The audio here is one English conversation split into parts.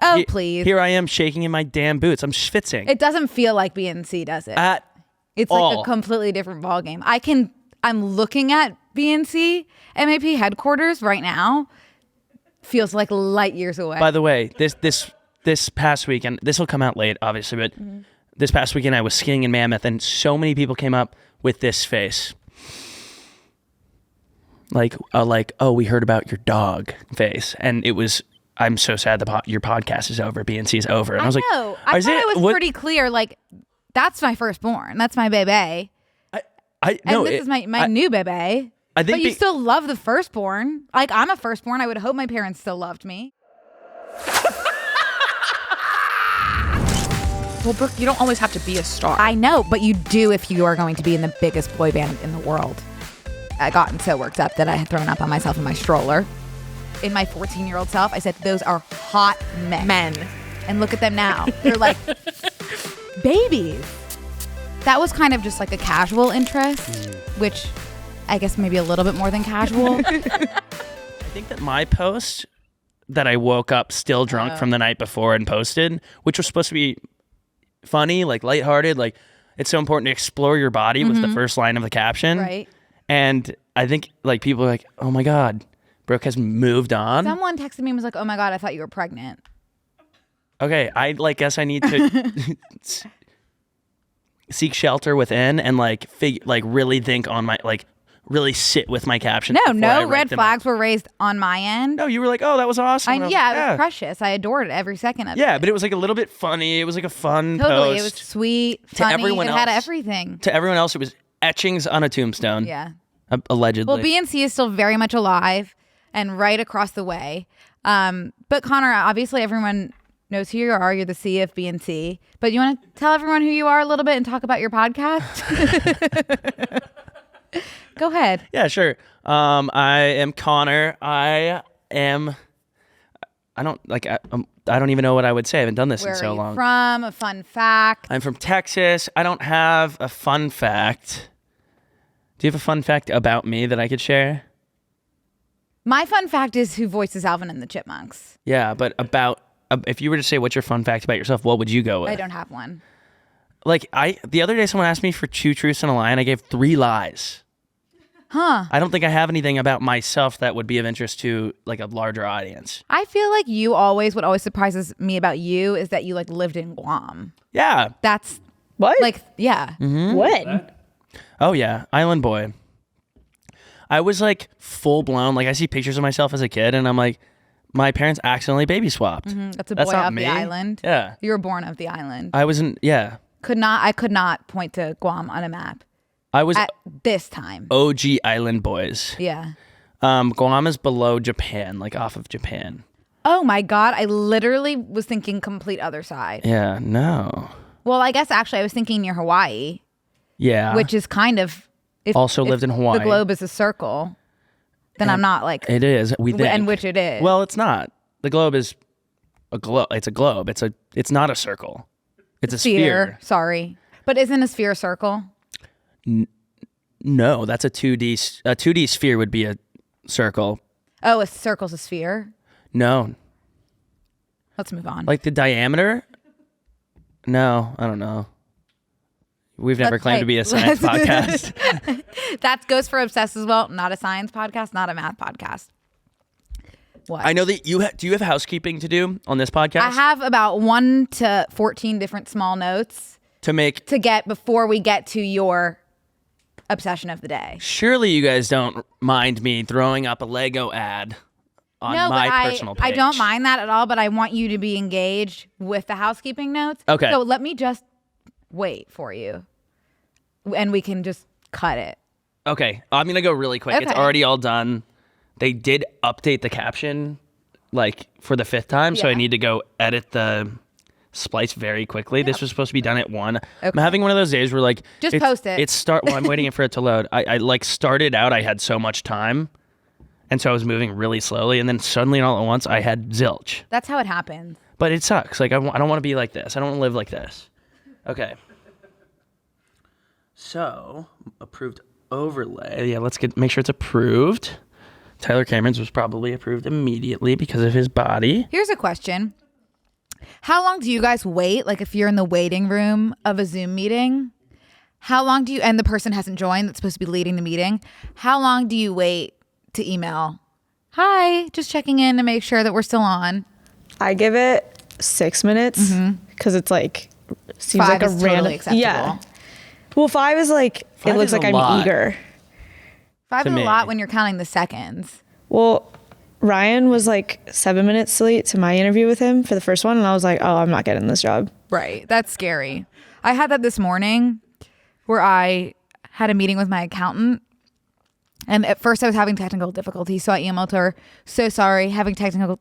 Oh, please. Here I am shaking in my damn boots. I'm schwitzing. It doesn't feel like BNC, does it? It's all. like a completely different ballgame. I'm looking at BNCMAP headquarters right now. Feels like light years away. By the way, this past weekend, this will come out late, obviously, but this past weekend I was skiing in Mammoth, and so many people came up with this face. Like, oh, we heard about your dog face. And it was, I'm so sad your podcast is over. BNC is over. And I was like, know. I thought it was pretty clear. Like, that's my firstborn. That's my baby. This is my new baby. I think but you still love the firstborn. Like, I'm a firstborn. I would hope my parents still loved me. Well, Brooke, you don't always have to be a star. I know, but you do if you are going to be in the biggest boy band in the world. I gotten so worked up that I had thrown up on myself in my stroller. In my 14-year-old self, I said, those are hot men. And look at them now. They're like babies. That was kind of just like a casual interest, which I guess maybe a little bit more than casual. I think that my post that I woke up still drunk from the night before and posted, which was supposed to be funny, like lighthearted, like it's so important to explore your body was the first line of the caption. Right. And I think like people are like, oh my God, Brooke has moved on. Someone texted me and was like, oh my God, I thought you were pregnant. Okay, I guess I need to seek shelter within and really think on my, really sit with my captions. No red flags were raised on my end. No, you were like, oh, that was awesome. It was precious. I adored it every second of it. Yeah, but it was like a little bit funny. It was like a fun Totally, post. it was sweet, funny. It had everything. To everyone else, it was etchings on a tombstone. Yeah. Allegedly. Well, BNC is still very much alive and right across the way. But Connor, obviously everyone knows who you are. You're the C of BNC. But you want to tell everyone who you are a little bit and talk about your podcast? Go ahead. Yeah, sure. I am Connor. I don't even know what I would say. I haven't done this in so long. Where are you from? A fun fact. I'm from Texas. I don't have a fun fact. Do you have a fun fact about me that I could share? My fun fact is who voices Alvin and the Chipmunks. Yeah, but if you were to say what's your fun fact about yourself, what would you go with? I don't have one. The other day someone asked me for 2 truths and a lie, and I gave 3 lies. Huh. I don't think I have anything about myself that would be of interest to like a larger audience. I feel like what always surprises me about you is that you lived in Guam. Yeah. That's what? Yeah. Mm-hmm. When? Oh yeah, island boy. I was full blown. I see pictures of myself as a kid, and I'm like, my parents accidentally baby swapped. Mm-hmm. That's a boy of the island. Yeah. You were born of the island. I wasn't. Yeah. I could not point to Guam on a map. I was at this time. OG island boys. Yeah. Guam is below Japan, off of Japan. Oh my God. I literally was thinking complete other side. Yeah, no. Well, I guess actually I was thinking near Hawaii. Yeah. Which is kind of... lived in Hawaii. The globe is a circle, then I'm not It is. We think. And which it is. Well, it's not. The globe is a globe. It's a globe. It's not a circle. It's a sphere. Sorry. But isn't a sphere a circle? No, that's a 2D. A 2D sphere would be a circle. Oh, a circle's a sphere? No. Let's move on. The diameter? No, I don't know. We've never claimed to be a science podcast. That goes for Obsessed as well. Not a science podcast, not a math podcast. What? I know that do you have housekeeping to do on this podcast? I have about 1 to 14 different small notes to get before we get to your obsession of the day. Surely you guys don't mind me throwing up a Lego ad on my personal page. I don't mind that at all, but I want you to be engaged with the housekeeping notes. Okay. So let me just wait for you, and we can just cut it. Okay, I'm gonna go really quick. Okay. It's already all done. They did update the caption for the 5th time, so I need to go edit the splice very quickly. Yeah. This was supposed to be done at 1. Okay. I'm having one of those days where just post it. Well, I'm waiting for it to load. I started out, I had so much time, and so I was moving really slowly, and then suddenly all at once I had zilch. That's how it happens. But it sucks. I don't want to be like this. I don't want to live like this. Okay. So, approved overlay. Yeah, let's make sure it's approved. Tyler Cameron's was probably approved immediately because of his body. Here's a question. How long do you guys wait? Like if you're in the waiting room of a Zoom meeting, how long do you, and the person hasn't joined that's supposed to be leading the meeting, how long do you wait to email? Hi, just checking in to make sure that we're still on. I give it 6 minutes because it's like, seems 5 like a is random. totally acceptable. Yeah. Well, 5 is like, 5 it looks is like a I'm lot. eager. 5 To is a me. lot when you're counting the seconds. Well, Ryan was like 7 minutes late to my interview with him for the first one. And I was like, oh, I'm not getting this job. Right. That's scary. I had that this morning where I had a meeting with my accountant. And at first I was having technical difficulties. So I emailed her, so sorry, having technical.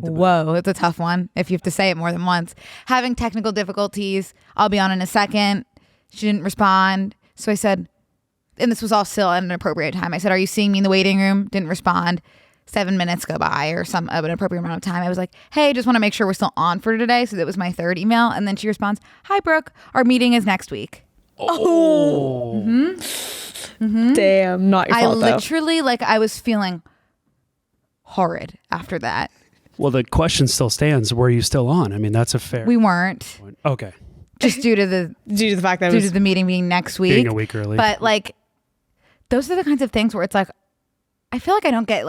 Whoa, it's a tough one if you have to say it more than once. Having technical difficulties. I'll be on in a second. She didn't respond. So I said, and this was all still at an appropriate time. I said, are you seeing me in the waiting room? Didn't respond. 7 minutes go by or some of an appropriate amount of time. I was like, hey, just want to make sure we're still on for today. So that was my third email. And then she responds, hi, Brooke. Our meeting is next week. Oh. Damn, not your I fault though. literally, I was feeling horrid after that. Well, the question still stands. Were you still on? I mean, that's a fair We weren't, point. Okay. just due to the Due to the fact that it due was to the meeting being next week. Being a week early. But those are the kinds of things where it's like, I feel like I don't get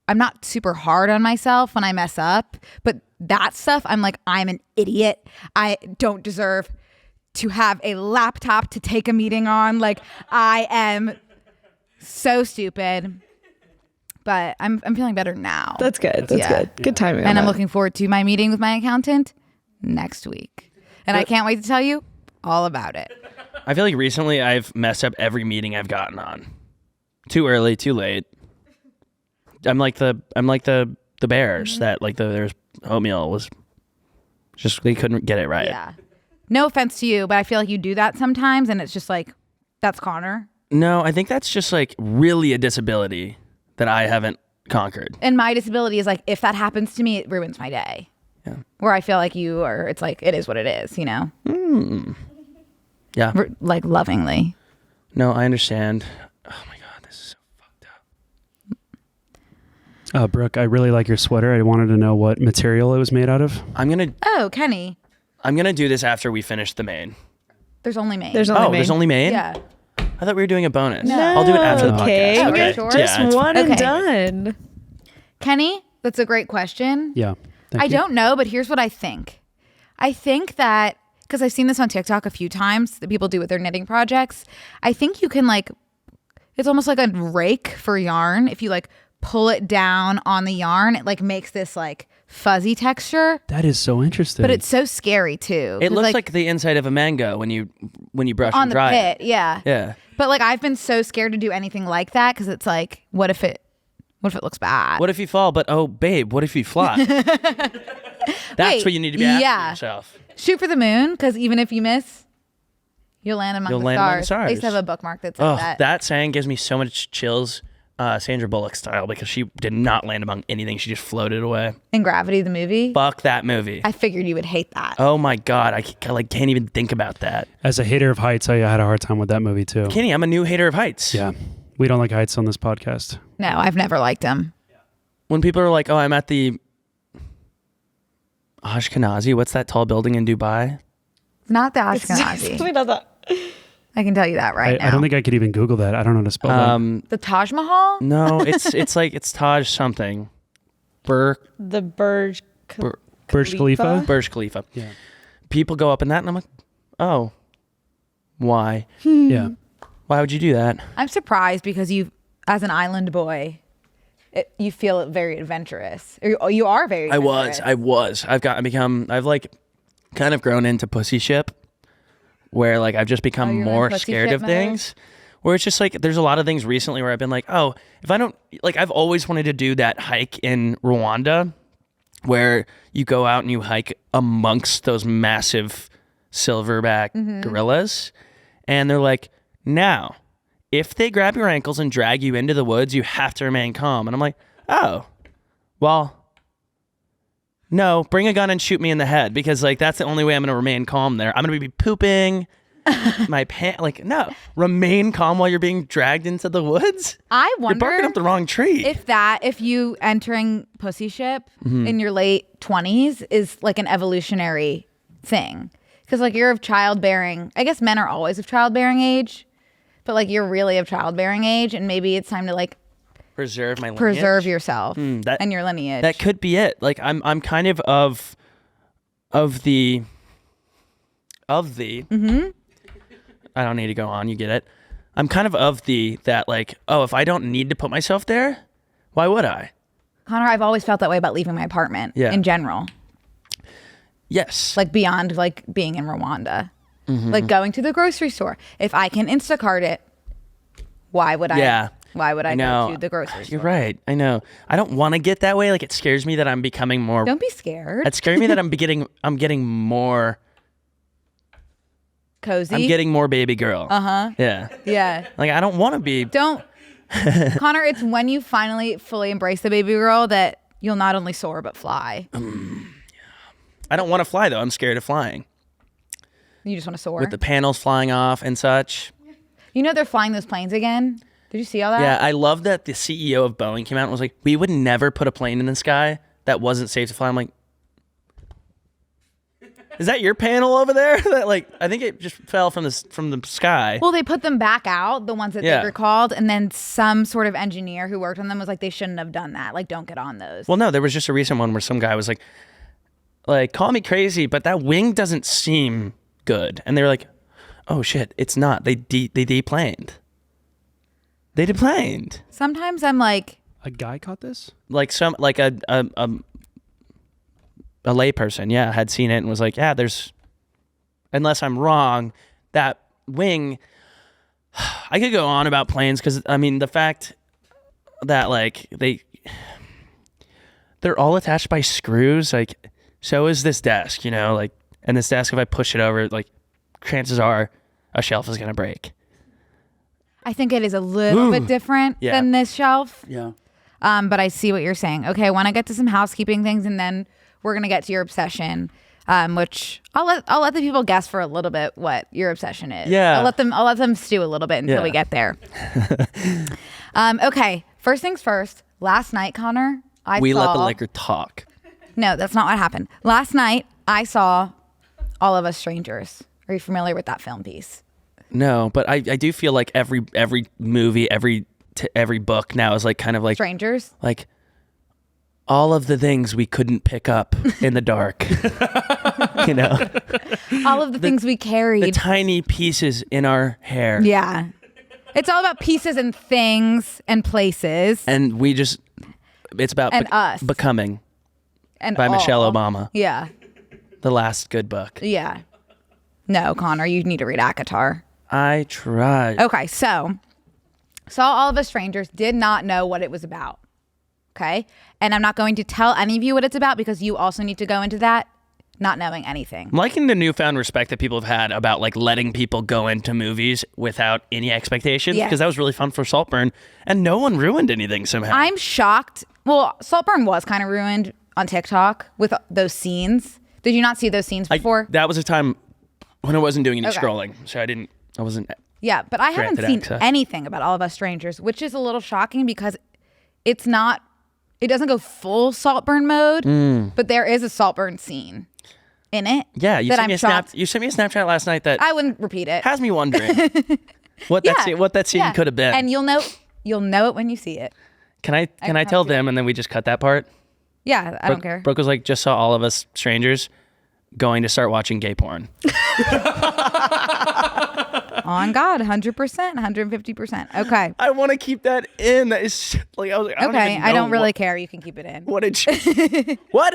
I'm not super hard on myself when I mess up, but that stuff, I'm like, I'm an idiot. I don't deserve to have a laptop to take a meeting on. I am so stupid. But I'm feeling better now. That's good. That's Yeah. good. Good timing. And on I'm that. looking forward to my meeting with my accountant next week. And I can't wait to tell you all about it. I feel like recently I've messed up every meeting I've gotten on. Too early, too late. I'm like the Bears that there's oatmeal was just they couldn't get it right. Yeah. No offense to you, but I feel like you do that sometimes and it's just that's Connor. No, I think that's just really a disability that I haven't conquered. And my disability is if that happens to me, it ruins my day. Yeah. Where I feel like you are, it's it is what it is, you know? Yeah. Lovingly. No, I understand. Oh my God, this is so fucked up. Brooke, I really like your sweater. I wanted to know what material it was made out of. Oh, Kenny. I'm gonna do this after we finish the main. There's only me. There's only me. There's only main? Yeah. I thought we were doing a bonus. No. I'll do it after the Okay. podcast. Okay, sure. Just Yeah, it's one and Okay. done. Kenny, that's a great question. Yeah. Thank I you. don't know, but here's what I think. I think that, because I've seen this on TikTok a few times that people do with their knitting projects, I think you can it's almost like a rake for yarn. If you pull it down on the yarn, it makes this fuzzy texture. That is so interesting. But it's so scary too. It 'cause, looks like the inside of a mango when you brush on and the dry pit, it. yeah. Yeah. But I've been so scared to do anything like that because it's what if it looks bad? What if you fall? But oh, babe, what if you fly? That's Wait, what you need to be asking yeah. yourself. Shoot for the moon, because even if you miss, you'll land among, You'll the, land stars. among the stars. I used to have a bookmark that said Oh, that. that saying gives me so much chills. Sandra Bullock style, because she did not land among anything. She just floated away. In Gravity, the movie. Fuck that movie. I figured you would hate that. Oh my God, I can't even think about that. As a hater of heights, I had a hard time with that movie too. Kenny, I'm a new hater of heights. Yeah. We don't like heights on this podcast. No, I've never liked him. When people are like, "Oh, I'm at the Ashkenazi," what's that tall building in Dubai? It's not the Ashkenazi. Definitely not that. I can tell you that right now. I don't think I could even Google that. I don't know how to spell that. The Taj Mahal? No, it's Taj something. The Burj Burj Khalifa? Burj Khalifa. Yeah. People go up in that, and I'm like, oh, why? Yeah. Why would you do that? I'm surprised because you, as an island boy, you feel very adventurous. You are very adventurous. I was. I've kind of grown into pussy ship, where I've just become you're more in pussy scared ship of mode? things. Where it's just there's a lot of things recently where I've been like, oh, if I don't I've always wanted to do that hike in Rwanda, where you go out and you hike amongst those massive silverback gorillas, and they're like, now, if they grab your ankles and drag you into the woods, you have to remain calm. And I'm like, oh, well, no, bring a gun and shoot me in the head, because that's the only way I'm going to remain calm there. I'm going to be pooping. my pant. Like, no, remain calm while you're being dragged into the woods. I wonder you're barking up the wrong tree. If you entering pussyship in your late 20s is like an evolutionary thing. Because like you're of childbearing, I guess men are always of childbearing age, but like you're really of childbearing age, and maybe it's time to like preserve my lineage. Preserve yourself and your lineage. That could be it. Like I'm kind of the mm-hmm. I don't need to go on, you get it. I'm kind of the that like, oh, if I don't need to put myself there, why would I? Connor, I've always felt that way about leaving my apartment in general. Yes. Like beyond like being in Rwanda. Like going to the grocery store. If I can Instacart it, why would I? Yeah. Why would I go to the grocery store? You're right. I know. I don't want to get that way. Like it scares me that I'm becoming more. Don't be scared. It scares me that I'm getting more cozy. I'm getting more baby girl. Yeah. Yeah. Like I don't want to be. Don't. Connor, it's when you finally fully embrace the baby girl that you'll not only soar but fly. I don't want to fly though. I'm scared of flying. You just want to soar? With the panels flying off and such. You know they're flying those planes again? Did you see all that? Yeah, I love that the CEO of Boeing came out and was like, we would never put a plane in the sky that wasn't safe to fly. I'm like, is that your panel over there? That like, I think it just fell from the sky. Well, they put them back out, the ones that they recalled, and then some sort of engineer who worked on them was like, they shouldn't have done that. Like, don't get on those. Well, no, there was just a recent one where some guy was like, call me crazy, but that wing doesn't seem good. And they were like, oh shit, it's not. They deplaned. They deplaned. Sometimes I'm like, a guy caught this? Like a layperson, had seen it and was like, yeah, there's, unless I'm wrong, that wing, I could go on about planes because, I mean, the fact that, like, they're all attached by screws, like, so is this desk, you know, like, and this desk, if I push it over, like, chances are a shelf is going to break. I think it is a little bit different than this shelf. Yeah. But I see what you're saying. Okay, I want to get to some housekeeping things, and then we're gonna get to your obsession, which I'll let the people guess for a little bit what your obsession is. Yeah. I'll let them stew a little bit until we get there. Okay, first things first. Last night, Connor, we let the liquor talk. No, that's not what happened. Last night, I saw All of Us Strangers. Are you familiar with that film piece? No, but I do feel like every movie, every book now is like kind of like Strangers. Like all of the things we couldn't pick up in the dark. You know, all of the things we carried. The tiny pieces in our hair. Yeah, it's all about pieces and things and places. And it's about us becoming. And by Michelle Obama. Yeah. The last good book. Yeah. No, Connor, you need to read ACOTAR. I tried. Okay, so saw All of Us Strangers, did not know what it was about. Okay? And I'm not going to tell any of you what it's about because you also need to go into that not knowing anything. I'm liking the newfound respect that people have had about like letting people go into movies without any expectations because that was really fun for Saltburn and no one ruined anything somehow. I'm shocked. Well, Saltburn was kind of ruined on TikTok with those scenes. Did you not see those scenes before? That was a time when I wasn't doing any scrolling, so I wasn't. Yeah, but I haven't seen anything about All of Us Strangers, which is a little shocking because it doesn't go full Saltburn mode, but there is a Saltburn scene in it. Yeah, you sent me a Snapchat last night that I wouldn't repeat it. Has me wondering what that scene could have been. And you'll know it when you see it. Can I tell them and then we just cut that part? Yeah, I don't care. Brooke was like, just saw All of Us Strangers, going to start watching gay porn. On God, 100%, 150%. Okay. I want to keep that in. That is like I was like, I don't really care. You can keep it in. What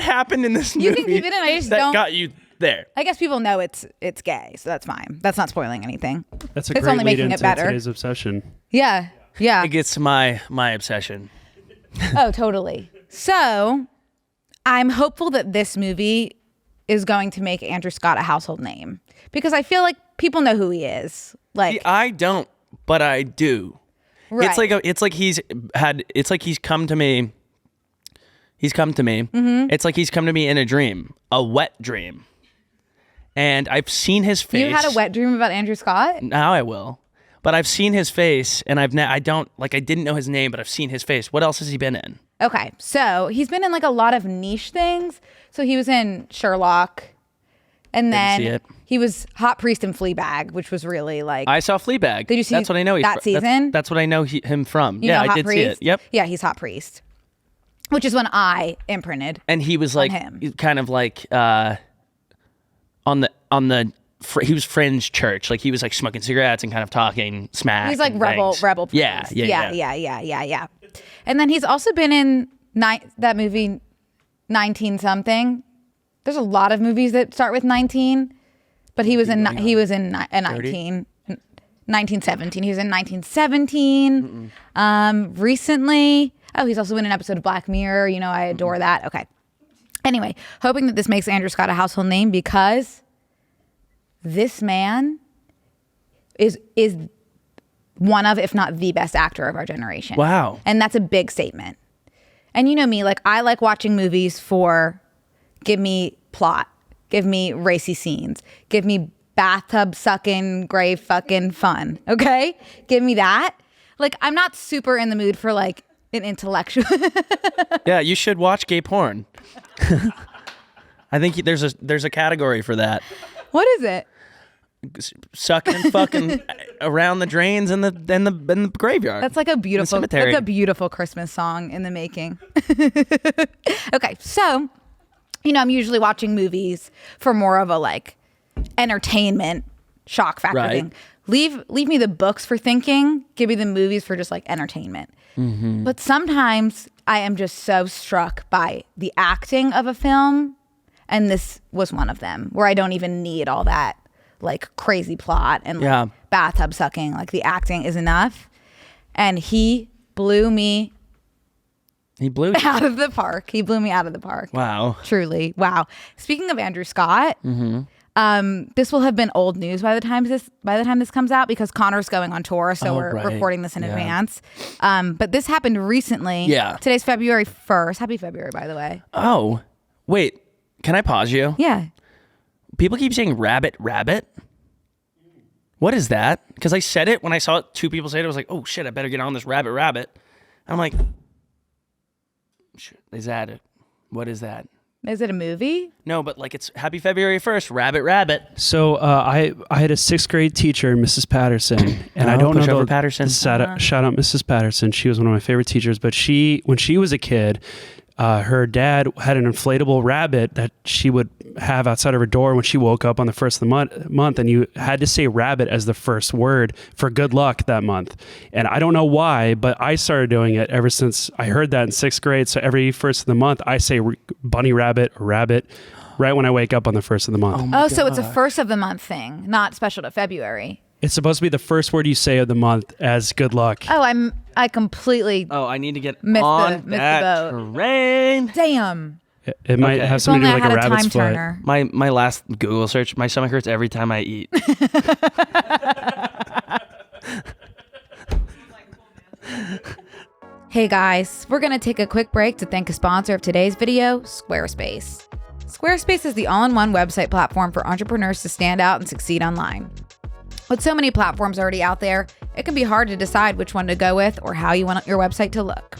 happened in this movie? You can keep it in. I just don't. Got you there. I guess people know it's gay, so that's fine. That's not spoiling anything. That's a it's great only lead making into it better. Today's obsession. Yeah. It gets my obsession. Oh, totally. So, I'm hopeful that this movie is going to make Andrew Scott a household name because I feel like people know who he is. Like see, I don't, but I do. Right. It's like he's come to me. He's come to me. Mm-hmm. It's like he's come to me in a dream, a wet dream. And I've seen his face. You had a wet dream about Andrew Scott? Now I will. But I've seen his face, and I didn't know his name, but I've seen his face. What else has he been in? Okay, so he's been in like a lot of niche things. So he was in Sherlock, and Didn't see then it. he was Hot Priest in Fleabag, which was really like. I saw Fleabag. Did you see That's what I know that season? That's what I know him from. You know I Hot did Priest? see it. Yep. Yeah, he's Hot Priest, which is when I imprinted. And he was like, him. kind of like he was fringe church. Like he was like smoking cigarettes and kind of talking smack. He's like and rebel things. priest. Yeah. And then he's also been in that movie 19 something. There's a lot of movies that start with 19, but he was in 19 1917. He was in 1917. Recently, he's also in an episode of Black Mirror. You know, I adore that. Okay. Anyway, hoping that this makes Andrew Scott a household name, because this man is one of, if not the best actor of our generation. Wow. And that's a big statement. And you know me, like I like watching movies for give me plot, give me racy scenes, give me bathtub sucking, grave fucking fun. Okay? Give me that. Like I'm not super in the mood for like an intellectual. Yeah, you should watch gay porn. I think there's a category for that. What is it? Sucking and fucking around the drains in the graveyard. That's like a beautiful. Cemetery. That's a beautiful Christmas song in the making. Okay, so you know I'm usually watching movies for more of a like entertainment shock factor Right. thing. Leave me the books for thinking. Give me the movies for just like entertainment. Mm-hmm. But sometimes I am just so struck by the acting of a film, and this was one of them where I don't even need all that like crazy plot and like bathtub sucking. Like the acting is enough, and he blew me. He blew you. Out of the park. He blew me out of the park. Wow. Truly. Wow. Speaking of Andrew Scott, this will have been old news by the time this comes out, because Connor's going on tour, so we're recording this in advance. But this happened recently. Yeah. Today's February 1st. Happy February, by the way. Oh, wait. Can I pause you? Yeah. People keep saying rabbit. What is that? Because I said it when I saw two people say it. I was like, oh shit, I better get on this rabbit. And I'm like, is that it? What is that? Is it a movie? No, but like it's Happy February 1st, rabbit. So I had a 6th grade teacher, Mrs. Patterson, and I don't know Patterson. Shout out Mrs. Patterson. She was one of my favorite teachers. But when she was a kid, her dad had an inflatable rabbit that she would have outside of her door when she woke up on the first of the month, and you had to say rabbit as the first word for good luck that month. And I don't know why, but I started doing it ever since I heard that in 6th grade. So every first of the month, I say bunny rabbit or rabbit right when I wake up on the first of the month. Oh, so it's a first of the month thing, not special to February. It's supposed to be the first word you say of the month as good luck. Oh, I completely I need to get missed on the that boat. train. Damn. It might have something to do with like a rabbit's foot. Turner. My last Google search, my stomach hurts every time I eat. Hey guys, we're going to take a quick break to thank a sponsor of today's video, Squarespace. Squarespace is the all-in-one website platform for entrepreneurs to stand out and succeed online. With so many platforms already out there, it can be hard to decide which one to go with or how you want your website to look.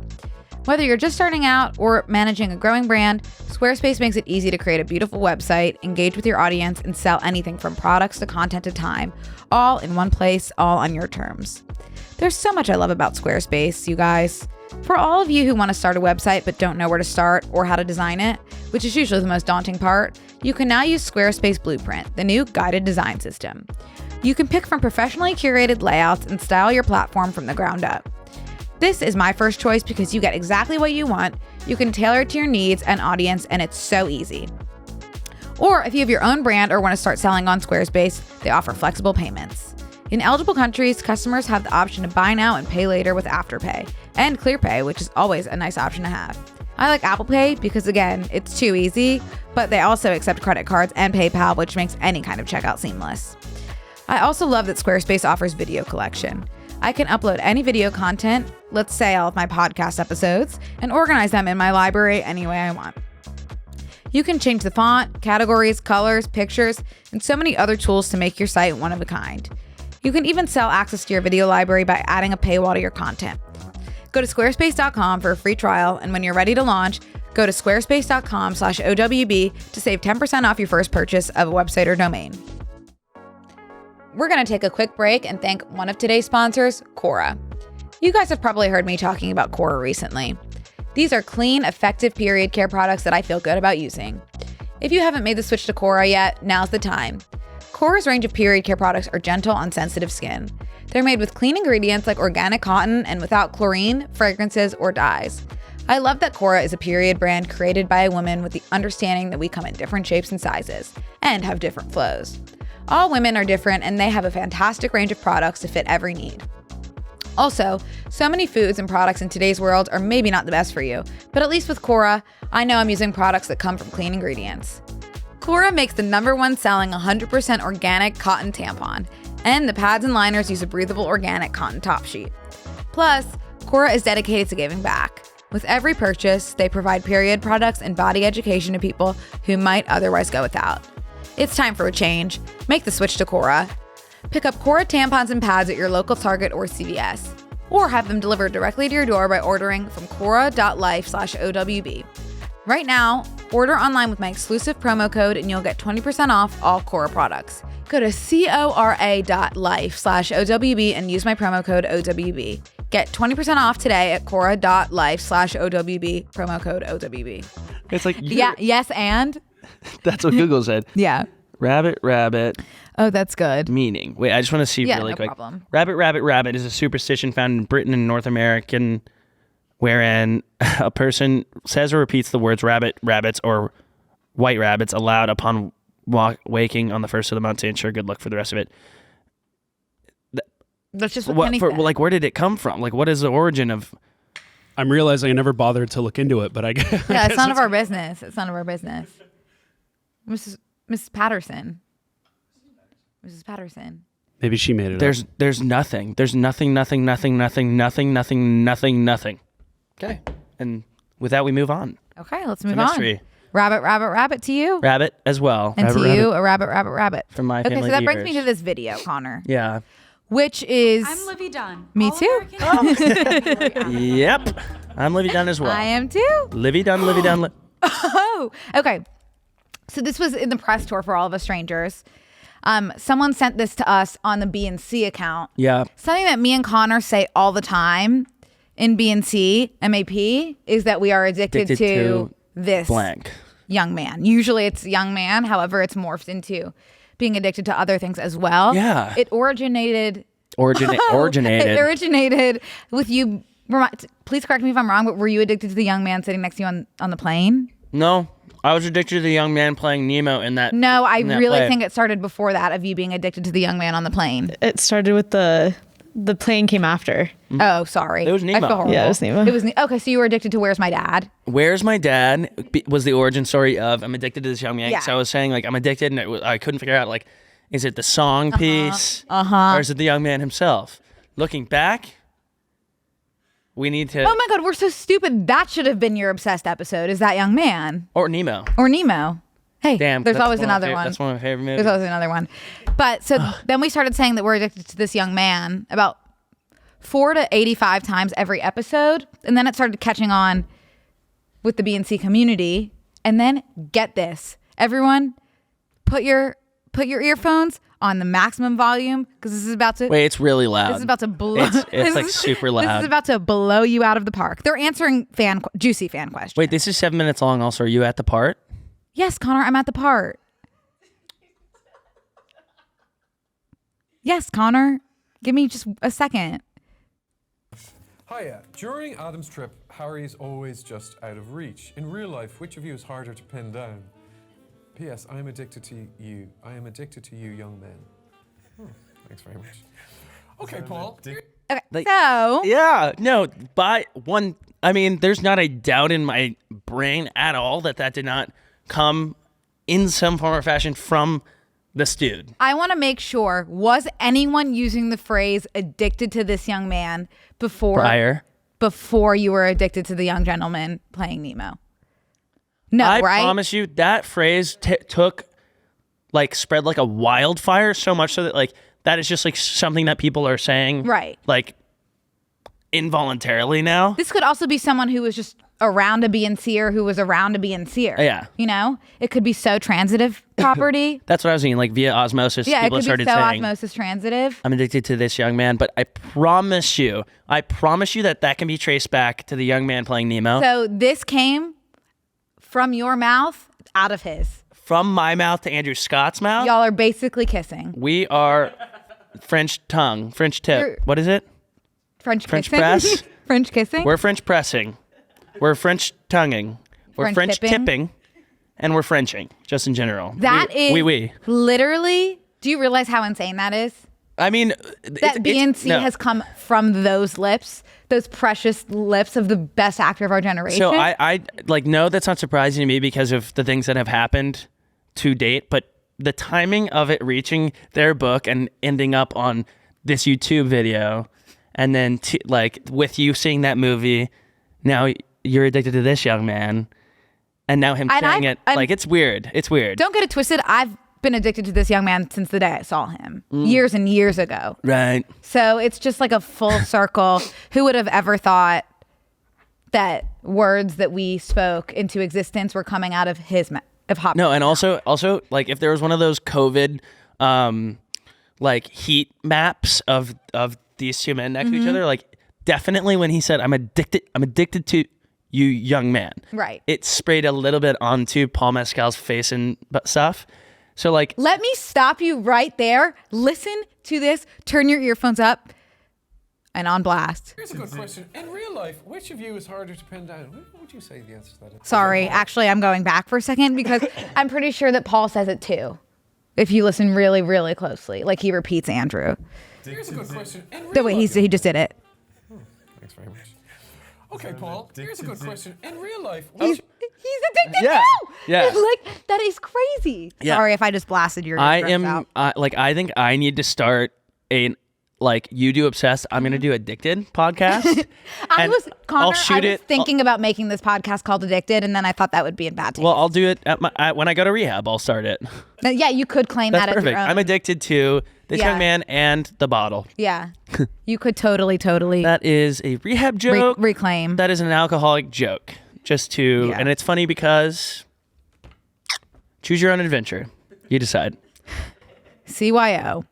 Whether you're just starting out or managing a growing brand, Squarespace makes it easy to create a beautiful website, engage with your audience, and sell anything from products to content to time, all in one place, all on your terms. There's so much I love about Squarespace, you guys. For all of you who want to start a website but don't know where to start or how to design it, which is usually the most daunting part, you can now use Squarespace Blueprint, the new guided design system. You can pick from professionally curated layouts and style your platform from the ground up. This is my first choice because you get exactly what you want, you can tailor it to your needs and audience, and it's so easy. Or if you have your own brand or want to start selling on Squarespace, they offer flexible payments. In eligible countries, customers have the option to buy now and pay later with Afterpay, and ClearPay, which is always a nice option to have. I like Apple Pay because, again, it's too easy, but they also accept credit cards and PayPal, which makes any kind of checkout seamless. I also love that Squarespace offers video collection. I can upload any video content, let's say all of my podcast episodes, and organize them in my library any way I want. You can change the font, categories, colors, pictures, and so many other tools to make your site one of a kind. You can even sell access to your video library by adding a paywall to your content. Go to squarespace.com for a free trial, and when you're ready to launch, go to squarespace.com/OWB to save 10% off your first purchase of a website or domain. We're going to take a quick break and thank one of today's sponsors, Cora. You guys have probably heard me talking about Cora recently. These are clean, effective period care products that I feel good about using. If you haven't made the switch to Cora yet, now's the time. Cora's range of period care products are gentle on sensitive skin. They're made with clean ingredients like organic cotton and without chlorine, fragrances, or dyes. I love that Cora is a period brand created by a woman with the understanding that we come in different shapes and sizes and have different flows. All women are different, and they have a fantastic range of products to fit every need. Also, so many foods and products in today's world are maybe not the best for you, but at least with Cora, I know I'm using products that come from clean ingredients. Cora makes the #1 selling 100% organic cotton tampon, and the pads and liners use a breathable organic cotton top sheet. Plus, Cora is dedicated to giving back. With every purchase, they provide period products and body education to people who might otherwise go without. It's time for a change. Make the switch to Cora. Pick up Cora tampons and pads at your local Target or CVS, or have them delivered directly to your door by ordering from cora.life/OWB. Right now, order online with my exclusive promo code and you'll get 20% off all Cora products. Go to cora.life/OWB and use my promo code OWB. Get 20% off today at cora.life/OWB, promo code OWB. It's like, Yeah, yes, and? That's what Google said. Yeah. Rabbit, Oh, that's good. meaning. Wait, I just want to see really no quick. Problem. Rabbit is a superstition found in Britain and North American, wherein a person says or repeats the words rabbits, or white rabbits aloud upon waking on the first of the month to ensure good luck for the rest of it. That's just what Penny said. Like, where did it come from? Like, what is the origin of... I'm realizing I never bothered to look into it, but I guess... Yeah, it's none of our business. It's none of our business. Mrs. Patterson. Mrs. Patterson. Maybe she made it There's up. nothing. There's nothing. Okay. And with that, we move on. Okay, let's move The on. mystery. Rabbit to you. Rabbit as well. And Rabbit, to you, a rabbit. From my Okay, family so that brings me Beavers. to this video, Connor. Yeah. Which is... I'm Livy Dunn. Me too. Yep. I'm Livy Dunn as well. I am too. Livy Dunn. Oh, okay. So this was in the press tour for All of Us Strangers. Someone sent this to us on the BNC account. Yeah. Something that me and Connor say all the time in BNCMAP is that we are addicted to this blank young man. Usually it's young man. However, it's morphed into being addicted to other things as well. Yeah. It originated originated. It originated with you. Please correct me if I'm wrong, but were you addicted to the young man sitting next to you on the plane? No, I was addicted to the young man playing Nemo in that. No, I really play. think it started before that, of you being addicted to the young man on the plane. It started with the plane came after. Oh, sorry. It was Nemo. I feel horrible. Yeah, it was Nemo. It was okay. So you were addicted to Where's My Dad? Where's My Dad was the origin story of I'm addicted to this young man. Yeah. So I was saying, like, I'm addicted, and I couldn't figure out, like, is it the song piece or is it the young man himself? Looking back, we need to... Oh my God, we're so stupid. That should have been your obsessed episode, is that young man. Or Nemo. Or Nemo. Hey, Damn, there's that's always one of my another one. That's one of my favorite movies. There's always another one. But so then we started saying that we're addicted to this young man about 4 to 85 times every episode. And then it started catching on with the BNC community. And then get this, everyone, put your earphones on the maximum volume, because this is about to... Wait, it's really loud. This is about to blow... It's like super loud. This is about to blow you out of the park. They're answering juicy fan questions. Wait, this is 7 minutes long also. Are you at the part? Yes, Connor, I'm at the part. Yes, Connor. Give me just a second. Hiya. During Adam's trip, Harry's always just out of reach. In real life, which of you is harder to pin down? P.S. I am addicted to you. I am addicted to you, young men. Thanks very much. Okay, Paul. Okay, Like- so... Yeah, no, I mean, there's not a doubt in my brain at all that did not come in some form or fashion from this dude. I want to make sure, was anyone using the phrase addicted to this young man before Prior. you were addicted to the young gentleman playing Nemo? No, I right? promise you that phrase spread like a wildfire, so much so that like that is just like something that people are saying. Right. Like involuntarily now. This could also be someone who was just around a BNCer who was around a BNCer. Yeah. You know? It could be so transitive property. That's what I was meaning, like via osmosis. Yeah, it people could started be so saying, osmosis transitive. I'm addicted to this young man, but I promise you that can be traced back to the young man playing Nemo. So this came from your mouth out of his. From my mouth to Andrew Scott's mouth. Y'all are basically kissing. We are French tongue, French tip. What is it? French French kissing? press? French kissing? We're French pressing. We're French tonguing. We're French French tipping. And we're Frenching, just in general. That is oui. literally, do you realize how insane that is? I mean, That BNC has come from those lips, those precious lips of the best actor of our generation. So I like know that's not surprising to me because of the things that have happened to date, but the timing of it reaching their book and ending up on this YouTube video, and then like with you seeing that movie, now you're addicted to this young man, and now him saying it, like it's weird. It's weird. Don't get it twisted. I've been addicted to this young man since the day I saw him years and years ago. Right. So it's just like a full circle. Who would have ever thought that words that we spoke into existence were coming out of his mouth? No, and also like if there was one of those COVID like heat maps of these two men next to each other, like definitely when he said I'm addicted to you young man. Right. It sprayed a little bit onto Paul Mescal's face and stuff. So like let me stop you right there. Listen to this. Turn your earphones up and on blast. Here's a good question. In real life, which of you is harder to pin down? What would you say the answer to that is? Sorry, actually, I'm going back for a second because I'm pretty sure that Paul says it too. If you listen really, really closely, like he repeats Andrew. Here's a good question. No, wait, he just did it. Thanks very much. Okay, Paul. Here's a good question. In real life, He's addicted Yeah, too. yeah. Like that is crazy. Yeah. Sorry if I just blasted your. I breath am out. I think I need to start like you do obsessed. I'm gonna do Addicted podcast. I was I'll shoot I was thinking about making this podcast called Addicted, and then I thought that would be in bad taste. Well, I'll do it when I go to rehab. I'll start it. Yeah, you could claim That's that as perfect. your own. I'm addicted to this Yeah. young man and the bottle. Yeah, you could totally That is a rehab joke. reclaim. That is an alcoholic joke. Just to, Yeah. and it's funny because choose your own adventure. You decide. CYO.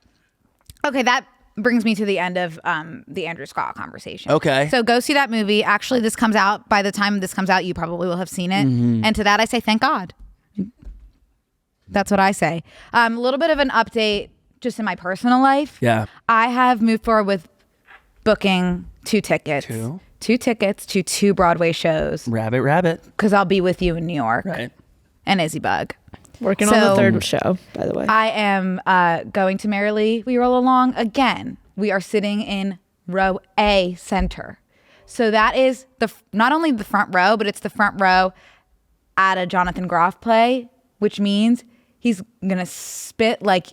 Okay, that brings me to the end of the Andrew Scott conversation. Okay. So go see that movie. Actually, this comes out, by the time this comes out, you probably will have seen it. Mm-hmm. And to that, I say, thank God. That's what I say. A little bit of an update just in my personal life. Yeah. I have moved forward with booking 2 tickets. 2 tickets to 2 Broadway shows. Rabbit. Because I'll be with you in New York. Right. And Izzy Bug. Working on the 3rd show, by the way. I am going to Merrily. We roll along again. We are sitting in row A center. So that is not only the front row, but it's the front row at a Jonathan Groff play, which means he's going to spit like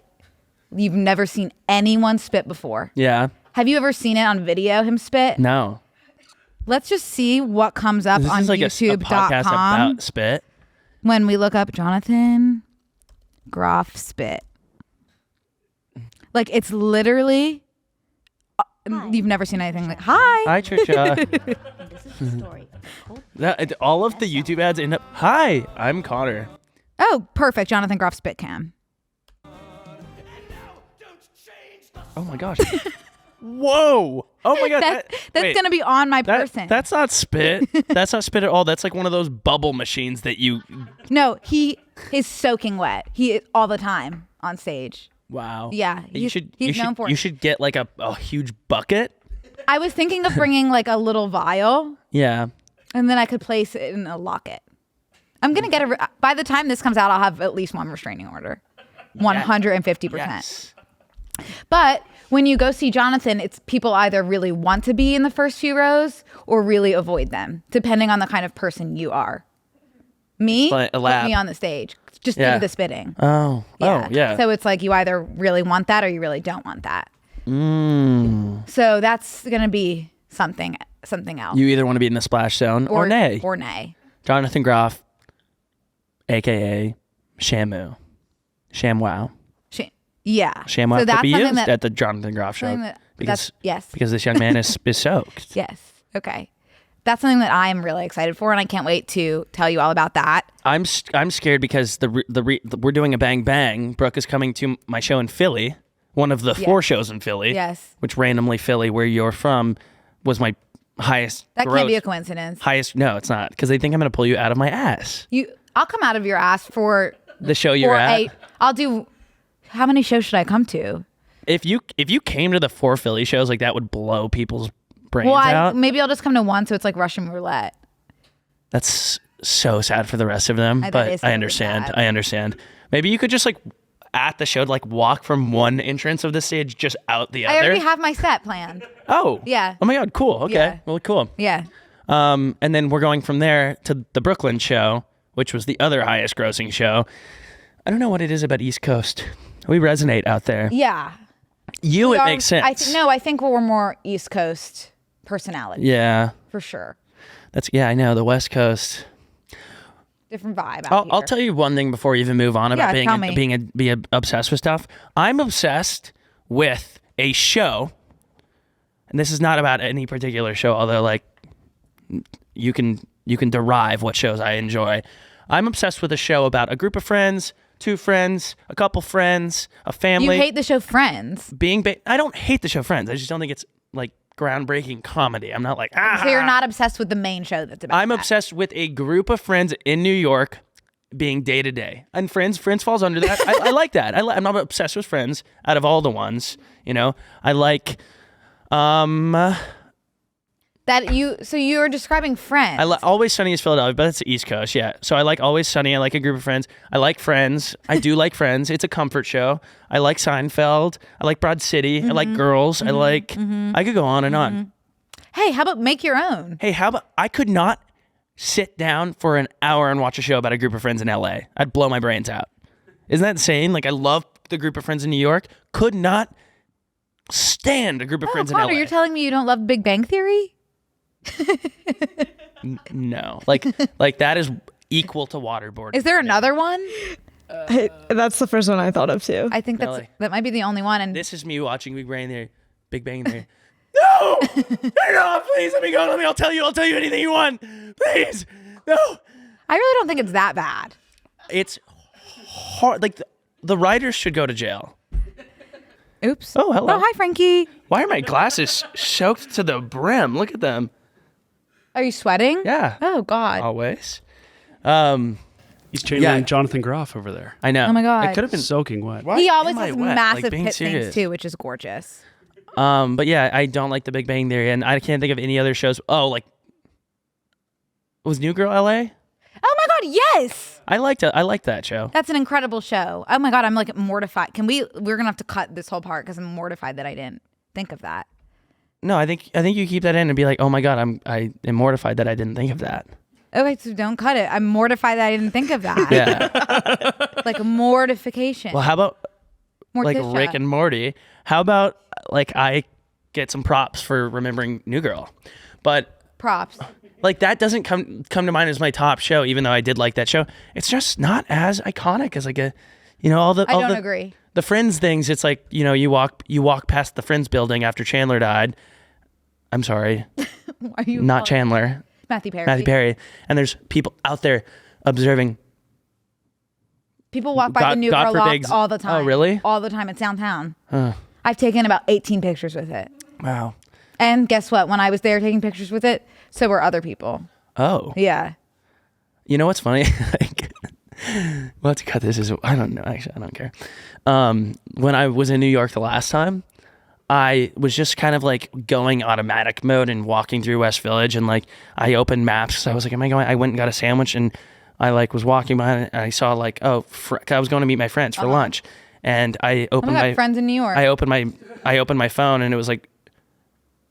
you've never seen anyone spit before. Yeah. Have you ever seen it on video, him spit? No. Let's just see what comes up This on is like a podcast YouTube.com about spit. when we look up Jonathan Groff spit. Like it's literally you've never seen anything like hi Trisha. All of the YouTube ads end up, hi, I'm Connor. Oh, perfect. Jonathan Groff spit cam. Oh my gosh. Whoa. Oh my God. That's gonna be on my person. That's not spit. That's not spit at all. That's like one of those bubble machines that you. No, he is soaking wet. He all the time on stage. Wow. Yeah, he's known for it. You should get like a huge bucket. I was thinking of bringing like a little vial, Yeah. and then I could place it in a locket. I'm gonna get by the time this comes out, I'll have at least one restraining order. 150%. Yes. But when you go see Jonathan, it's people either really want to be in the first few rows or really avoid them, depending on the kind of person you are. Me, like a put lab. me on the stage. Just Yeah. do the spitting. Oh. Oh, yeah. So it's like you either really want that or you really don't want that. So that's going to be something else. You either want to be in the splash zone or nay. Or nay. Jonathan Groff, aka Shamu, ShamWow. Yeah. ShamWow So could be something used at the Jonathan Groff show yes. because this young man is soaked. Yes. Okay. That's something that I'm really excited for, and I can't wait to tell you all about that. I'm scared because we're doing a bang bang. Brooke is coming to my show in Philly, one of the 4 shows in Philly. Yes. Which randomly Philly, where you're from, was my highest. That can't be a coincidence. Highest? No, it's not, because they think I'm going to pull you out of my ass. I'll come out of your ass for the show you're at. I'll do. How many shows should I come to? If you came to the 4 Philly shows, like that would blow people's brains out. Maybe I'll just come to one, so it's like Russian roulette. That's so sad for the rest of them, but I understand. I understand. Maybe you could just like at the show, like walk from one entrance of the stage just out the other. I already have my set planned. Oh. Yeah. Oh my God. Cool. Okay. Yeah. Well, cool. Yeah. And then we're going from there to the Brooklyn show, which was the other highest grossing show. I don't know what it is about East Coast. We resonate out there. Yeah. It makes sense. I think we're more East Coast personality. Yeah. For sure. I know. The West Coast. Different vibe. I'll tell you one thing before we even move on about being obsessed with stuff. I'm obsessed with a show, and this is not about any particular show, although like you can derive what shows I enjoy. I'm obsessed with a show about a group of friends, 2 friends, a couple friends, a family. You hate the show Friends. I don't hate the show Friends. I just don't think it's like groundbreaking comedy. I'm not like, So you're not obsessed with the main show that's about I'm obsessed with a group of friends in New York being day to day. And Friends falls under that. I like that. I'm not obsessed with Friends out of all the ones, you know. I like So you're describing Friends. Always Sunny is Philadelphia, but it's the East Coast, yeah. So I like Always Sunny. I like a group of friends. I like Friends. I do like Friends. It's a comfort show. I like Seinfeld. I like Broad City. I like Girls. I like. I could go on and on. Hey, how about make your own? Hey, how about I could not sit down for an hour and watch a show about a group of friends in LA. I'd blow my brains out. Isn't that insane? Like I love the group of friends in New York. Could not stand a group of friends in LA. You're telling me you don't love Big Bang Theory? No, like that is equal to waterboarding. Is there another one? That's the first one I thought of too. I think that might be the only one. And this is me watching Big Bang Theory. No, no, please let me go. I'll tell you anything you want. Please, no. I really don't think it's that bad. It's hard. Like the writers should go to jail. Oops. Oh, hello. Oh, hi, Frankie. Why are my glasses soaked to the brim? Look at them. Are you sweating? Yeah. Oh, God. Always. He's channeling Jonathan Groff over there. I know. Oh, my God. It could have been soaking wet. He always has wet? massive Like, being pit serious. things, too, which is gorgeous. But yeah, I don't like the Big Bang Theory, and I can't think of any other shows. Oh, like, was New Girl LA? Oh, my God, yes. I liked that show. That's an incredible show. Oh, my God, I'm like mortified. We're going to have to cut this whole part because I'm mortified that I didn't think of that. No, I think you keep that in and be like, oh my God, I am mortified that I didn't think of that. Okay, so don't cut it. I'm mortified that I didn't think of that. Yeah. Like a mortification. Well, how about like Morticia. Rick and Morty? How about like I get some props for remembering New Girl? But props. like that doesn't come to mind as my top show, even though I did like that show. It's just not as iconic as like a, I don't agree. The Friends things, it's like, you walk past the Friends building after Chandler died. I'm sorry. Are you not Chandler. Matthew Perry. Matthew Perry. And there's people out there observing. People walk by the New Girl loft all the time. Oh, really? All the time. It's downtown. I've taken about 18 pictures with it. Wow. And guess what? When I was there taking pictures with it, so were other people. Oh. Yeah. You know what's funny? We'll have to cut this. I don't know. Actually, I don't care. When I was in New York the last time, I was just kind of like going automatic mode and walking through West Village, and like I opened maps. So I was like, I went and got a sandwich, and I like was walking by and I saw like, I was going to meet my friends for lunch, and I opened my friends in New York. I opened my phone, and it was like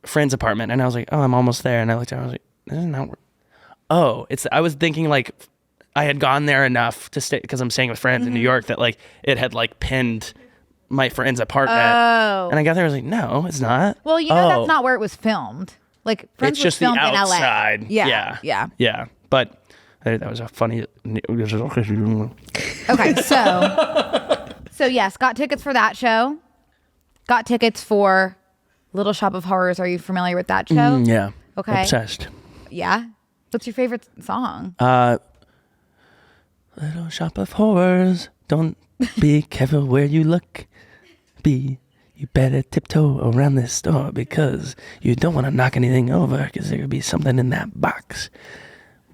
friend's apartment, and I was like, oh, I'm almost there, and I looked at it, I was like, this is not. Oh, I was thinking like I had gone there enough to stay because I'm staying with friends in New York that like it had like pinned my friend's apartment. Oh. And I got there, I was like, no, it's not. Well, that's not where it was filmed. Like Friends it's just was filmed the in LA. outside. Yeah. Yeah. But That was a funny. Okay, so yes, got tickets for that show. Got tickets for Little Shop of Horrors. Are you familiar with that show? Yeah. Okay. Obsessed. Yeah. What's your favorite song? Little Shop of Horrors. Don't be careful where you look. You better tiptoe around this store because you don't want to knock anything over because there could be something in that box.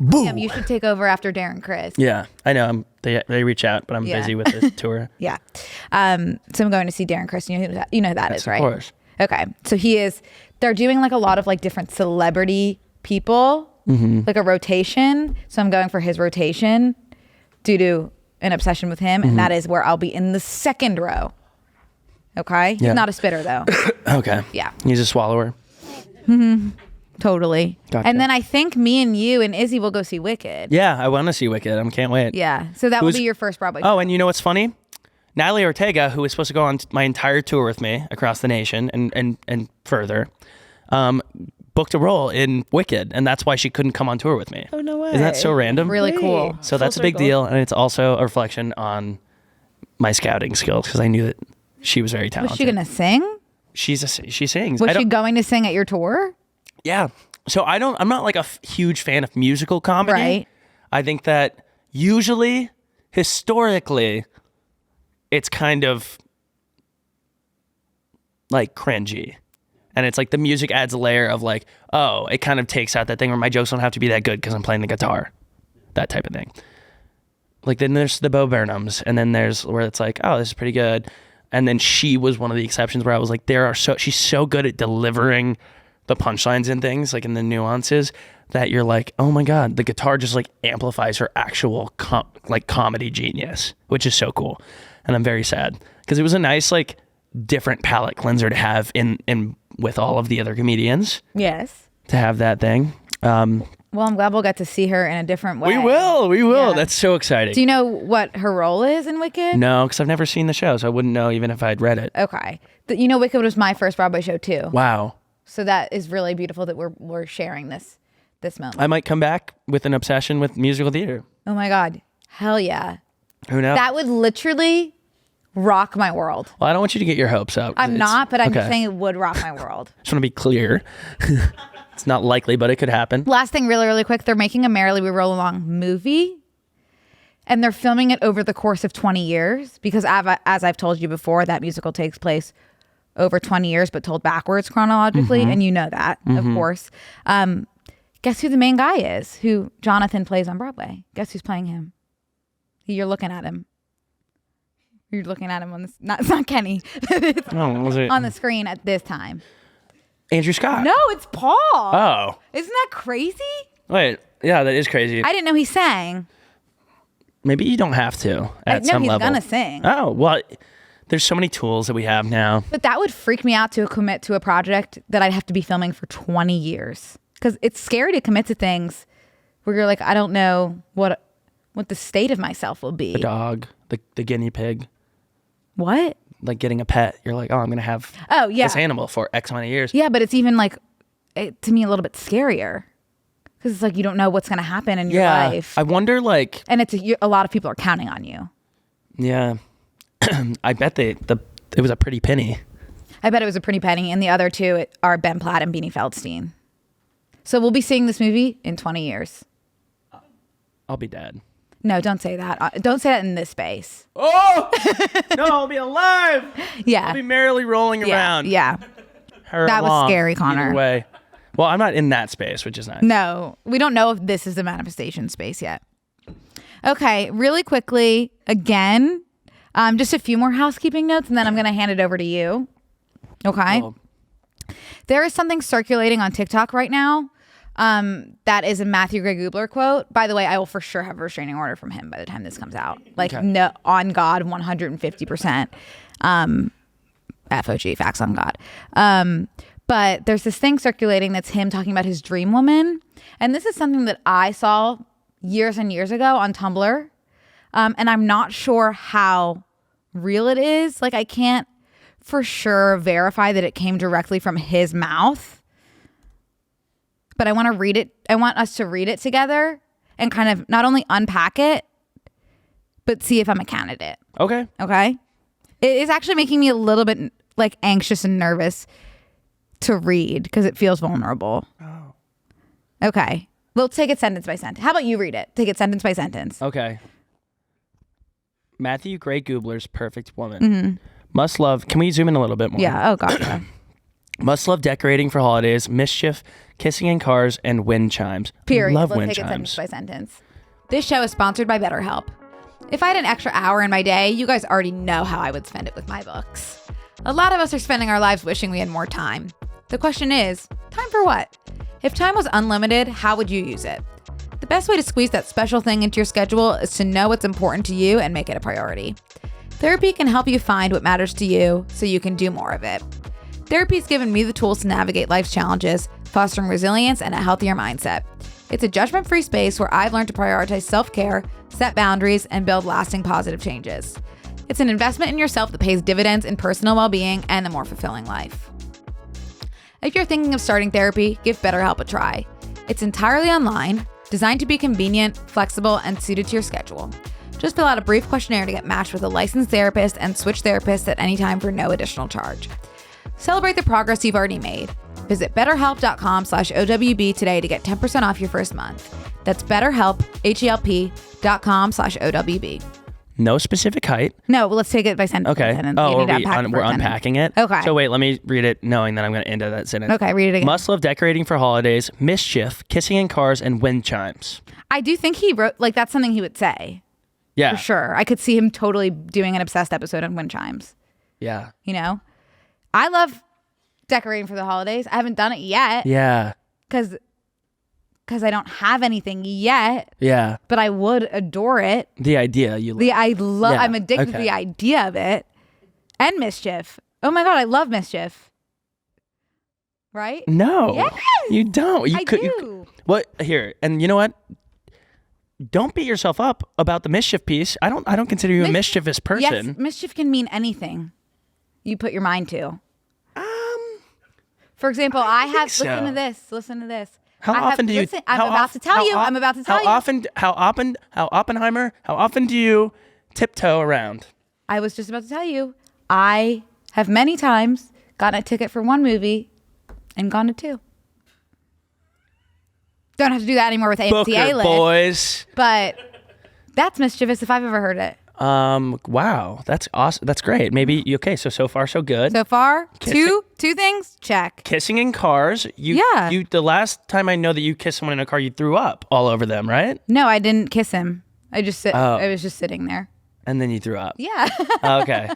Boom. Damn, you should take over after Darren Criss. Yeah, I know. They reach out, but I'm busy with this tour. Yeah. So I'm going to see Darren Criss. You know who that Yes, is, right? Of course. Okay. So they're doing like a lot of like different celebrity people, like a rotation. So I'm going for his rotation due to an obsession with him. And that is where I'll be in the second row. Okay. He's not a spitter though. Okay. Yeah. He's a swallower. Totally. Gotcha. And then I think me and you and Izzy will go see Wicked. Yeah, I want to see Wicked. I can't wait. Yeah. So that will be your first Broadway show. Oh, and you know what's funny? Natalie Ortega, who was supposed to go on my entire tour with me across the nation and further, booked a role in Wicked, and that's why she couldn't come on tour with me. Oh, no way. Isn't that so random? Really cool. So that's a big deal, and it's also a reflection on my scouting skills because I knew that she was very talented. Was she going to sing? She sings. Was she going to sing at your tour? Yeah. So I'm not like a huge fan of musical comedy. Right. I think that usually, historically, it's kind of like cringy. And it's like the music adds a layer of like, oh, it kind of takes out that thing where my jokes don't have to be that good because I'm playing the guitar. That type of thing. Like then there's the Bo Burnhams, and then there's where it's like, oh, this is pretty good. And then she was one of the exceptions where I was like, she's so good at delivering the punchlines and things, like in the nuances, that you're like, oh my God, the guitar just like amplifies her actual comedy genius, which is so cool. And I'm very sad because it was a nice, like, different palate cleanser to have in with all of the other comedians. Yes. To have that thing. Well, I'm glad we'll get to see her in a different way. We will. Yeah. That's so exciting. Do you know what her role is in Wicked? No, because I've never seen the show, so I wouldn't know even if I'd read it. Okay. Wicked was my first Broadway show too. Wow. So that is really beautiful that we're sharing this moment. I might come back with an obsession with musical theater. Oh my God. Hell yeah. Who knows? That would literally rock my world. Well, I don't want you to get your hopes up. I'm not, but I'm okay. saying it would rock my world. Just want to be clear. It's not likely, but it could happen. Last thing, really, really quick. They're making a Merrily We Roll Along movie. And they're filming it over the course of 20 years. Because as I've told you before, that musical takes place over 20 years, but told backwards chronologically. And you know that, of course. Guess who the main guy is, who Jonathan plays on Broadway? Guess who's playing him? You're looking at him. You're looking at him on this. It's not Kenny. Was it on the screen at this time. Andrew Scott? No, it's Paul. Oh. Isn't that crazy? Wait, yeah, that is crazy. I didn't know he sang. Maybe you don't have to at some he's level. gonna sing. Oh, well, there's so many tools that we have now. But that would freak me out to commit to a project that I'd have to be filming for 20 years. Because it's scary to commit to things where you're like, I don't know what the state of myself will be. The dog, the guinea pig. What? Like getting a pet. You're like, oh, I'm going to have this animal for X amount of years. Yeah, but it's even like, to me, a little bit scarier. Because it's like you don't know what's going to happen in your life. I wonder like... And it's a lot of people are counting on you. Yeah. I bet it was a pretty penny. I bet it was a pretty penny. And the other two are Ben Platt and Beanie Feldstein. So we'll be seeing this movie in 20 years. I'll be dead. No, don't say that. Don't say that in this space. Oh! No, I'll be alive! Yeah. I'll be merrily rolling around. Yeah. That was scary, Connor. Either way. Well, I'm not in that space, which is nice. No, we don't know if this is the manifestation space yet. Okay, really quickly, again, just a few more housekeeping notes, and then I'm going to hand it over to you. Okay? Oh. There is something circulating on TikTok right now that is a Matthew Gray Gubler quote. By the way, I will for sure have a restraining order from him by the time this comes out. Like, no, on God, 150%. FOG, facts on God. But there's this thing circulating that's him talking about his dream woman. And this is something that I saw years and years ago on Tumblr. And I'm not sure how real it is. Like, I can't for sure verify that it came directly from his mouth. But I want to read it. I want us to read it together and kind of not only unpack it, but see if I'm a candidate. Okay. Okay. It is actually making me a little bit like anxious and nervous to read because it feels vulnerable. Oh. Okay. We'll take it sentence by sentence. How about you read it? Take it sentence by sentence. Okay. Matthew Gray Gubler's perfect woman. Must love. Can we zoom in a little bit more? Yeah. Oh, gotcha. Must love decorating for holidays, mischief, kissing in cars, and wind chimes. Period. Love Let's wind take it chimes. sentence by sentence. This show is sponsored by BetterHelp. If I had an extra hour in my day, you guys already know how I would spend it with my books. A lot of us are spending our lives wishing we had more time. The question is, time for what? If time was unlimited, how would you use it? The best way to squeeze that special thing into your schedule is to know what's important to you and make it a priority. Therapy can help you find what matters to you so you can do more of it. Therapy's given me the tools to navigate life's challenges, fostering resilience and a healthier mindset. It's a judgment-free space where I've learned to prioritize self-care, set boundaries, and build lasting positive changes. It's an investment in yourself that pays dividends in personal well-being and a more fulfilling life. If you're thinking of starting therapy, give BetterHelp a try. It's entirely online, designed to be convenient, flexible, and suited to your schedule. Just fill out a brief questionnaire to get matched with a licensed therapist and switch therapists at any time for no additional charge. Celebrate the progress you've already made. Visit betterhelp.com/OWB today to get 10% off your first month. That's BetterHelp, HELP.com/OWB. No specific height. No, well, let's take it by sentence. Okay. By sentence. Oh, You need to unpack it we're for a sentence. unpacking it? Okay. So wait, let me read it knowing that I'm going to end that sentence. Okay, read it again. Must love decorating for holidays, mischief, kissing in cars, and wind chimes. I do think he wrote, like, that's something he would say. Yeah. For sure. I could see him totally doing an obsessed episode on wind chimes. Yeah. You know? I love decorating for the holidays. I haven't done it yet. Yeah. Because I don't have anything yet. Yeah. But I would adore it. The idea you love. I'm addicted to the idea of it. And mischief. Oh my God, I love mischief. Right? No. Yes! You don't. I do. What here? And you know what? Don't beat yourself up about the mischief piece. I don't consider you a mischievous person. Yes, mischief can mean anything you put your mind to. For example, I have so. Listen to this. How often do you? I'm about to tell you. How often do you tiptoe around? I was just about to tell you. I have many times gotten a ticket for one movie and gone to two. Don't have to do that anymore with AMC Booker A-list. boys. But that's mischievous if I've ever heard it. Wow, that's awesome. That's great. Maybe okay. So far so good. So far, two things, check. Kissing in cars. You the last time I know that you kissed someone in a car, you threw up all over them, right? No, I didn't kiss him. I was just sitting there. And then you threw up. Yeah. Okay.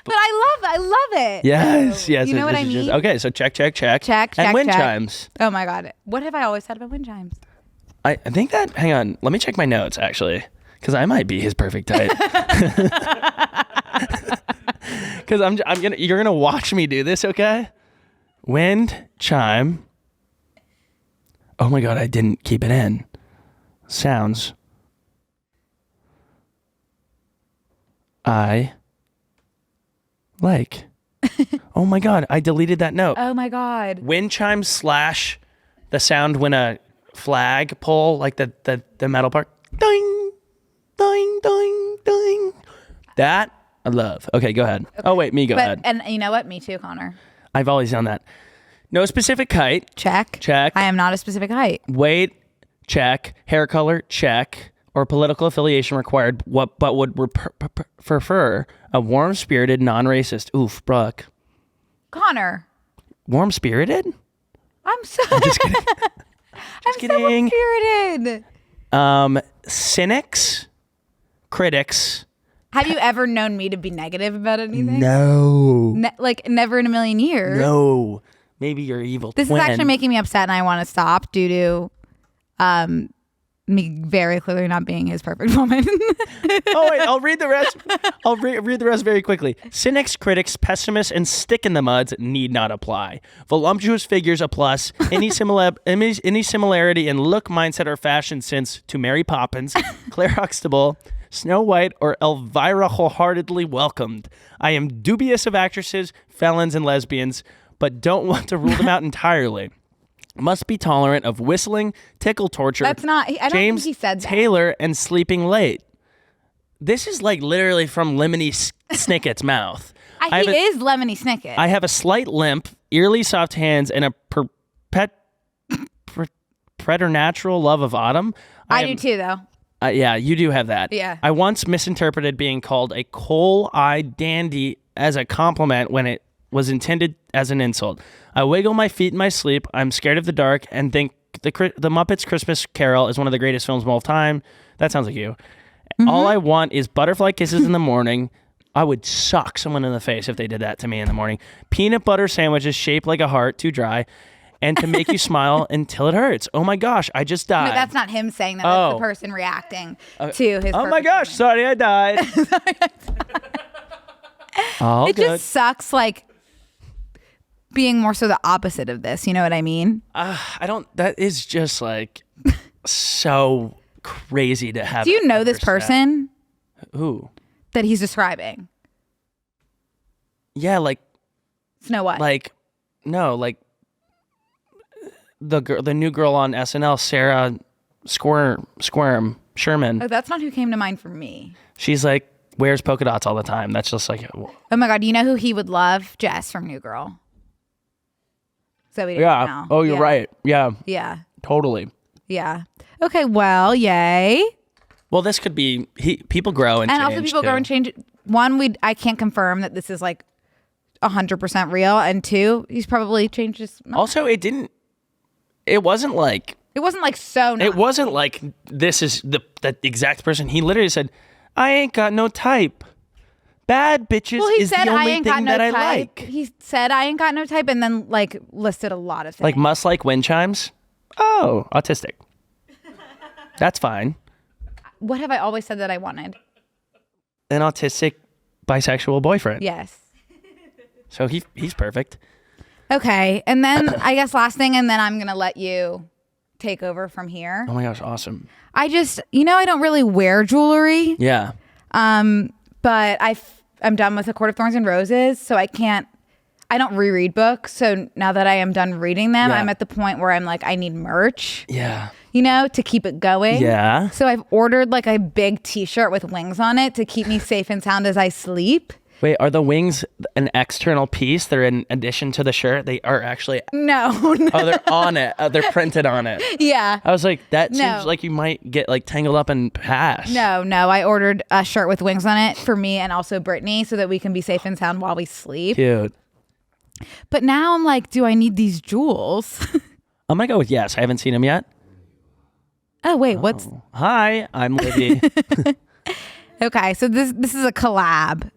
But I love it. Yes. You know what I mean? Okay, so check. Check. And wind check. chimes. Oh my God. What have I always said about wind chimes? I think that. Hang on. Let me check my notes actually, because I might be his perfect type. Because you're gonna watch me do this, okay? Wind chime. Oh my God, I didn't keep it in. Sounds. I like. Oh my God, I deleted that note. Oh my God. Wind chime / the sound when a flag pull, like the metal part. Ding, ding, ding, ding. That I love. Okay, go ahead. Okay. Oh wait, go ahead. And you know what? Me too, Connor. I've always done that. No specific height. Check. Check. I am not a specific height. Weight. Check. Hair color. Check. Or political affiliation required. But would prefer a warm-spirited, non-racist. Oof, Brooke. Connor. Warm-spirited? I'm so. I'm just kidding. I'm so warm-spirited. Cynics. Critics. Have you ever known me to be negative about anything? No. Like never in a million years. No. Maybe you're evil. This is actually making me upset, and I want to stop due to me very clearly not being his perfect woman. Oh wait, I'll read the rest. I'll read the rest very quickly. Cynics, critics, pessimists, and stick in the muds need not apply. Voluptuous figures a plus. Any similarity in look, mindset, or fashion sense to Mary Poppins, Claire Huxtable, Snow White, or Elvira wholeheartedly welcomed. I am dubious of actresses, felons, and lesbians, but don't want to rule them out entirely. Must be tolerant of whistling, tickle torture. That's not. I don't James think he said that. Taylor and sleeping late. This is like literally from Lemony Snicket's mouth. He is Lemony Snicket. I have a slight limp, eerily soft hands, and a preternatural love of autumn. I do too, though. Yeah, you do have that. Yeah. I once misinterpreted being called a coal-eyed dandy as a compliment when it was intended as an insult. I wiggle my feet in my sleep. I'm scared of the dark and think the Muppets Christmas Carol is one of the greatest films of all time. That sounds like you. Mm-hmm. All I want is butterfly kisses in the morning. I would sock someone in the face if they did that to me in the morning. Peanut butter sandwiches shaped like a heart, too dry, and to make you smile until it hurts. Oh my gosh, I just died. No, that's not him saying that. That's the person reacting to his. Oh my gosh, sorry I died. It just sucks, like being more so the opposite of this. You know what I mean? That is just like so crazy to have. Do you know this person? Who? That he's describing. Yeah, like Snow White. Like the new girl on SNL, Sarah Squirm Sherman. Oh, that's not who came to mind for me. She's like wears polka dots all the time. That's just like. Oh my God! You know who he would love? Jess from New Girl. So we didn't know. Oh, you're right. Yeah. Yeah. Totally. Yeah. Okay. Well, yay. Well, this could be people grow and change. And also people grow and change. One, I can't confirm that this is like 100% real, and two, he's probably changed his mind. Also, it wasn't like so nuts. It wasn't like this is the exact person. He literally said, I ain't got no type. Bad bitches is the only thing that I like. He said I ain't got no type and then like listed a lot of things. Like must like wind chimes? Oh, autistic. That's fine. What have I always said that I wanted? An autistic bisexual boyfriend. Yes. So he's perfect. Okay. And then I guess last thing, and then I'm going to let you take over from here. Oh my gosh, awesome. I just, I don't really wear jewelry. Yeah. But I'm done with The Court of Thorns and Roses, so I don't reread books. So now that I am done reading them, I'm at the point where I'm like, I need merch. Yeah. To keep it going. Yeah. So I've ordered like a big t-shirt with wings on it to keep me safe and sound as I sleep. Wait, are the wings an external piece? They're in addition to the shirt? They are actually... No. Oh, they're on it. They're printed on it. Yeah. I was like, that seems like you might get like tangled up and pass. No. I ordered a shirt with wings on it for me and also Brittany so that we can be safe and sound while we sleep. Cute. But now I'm like, do I need these jewels? I'm going to go with yes. I haven't seen them yet. Oh, wait, what's... Hi, I'm Libby. Okay, so this is a collab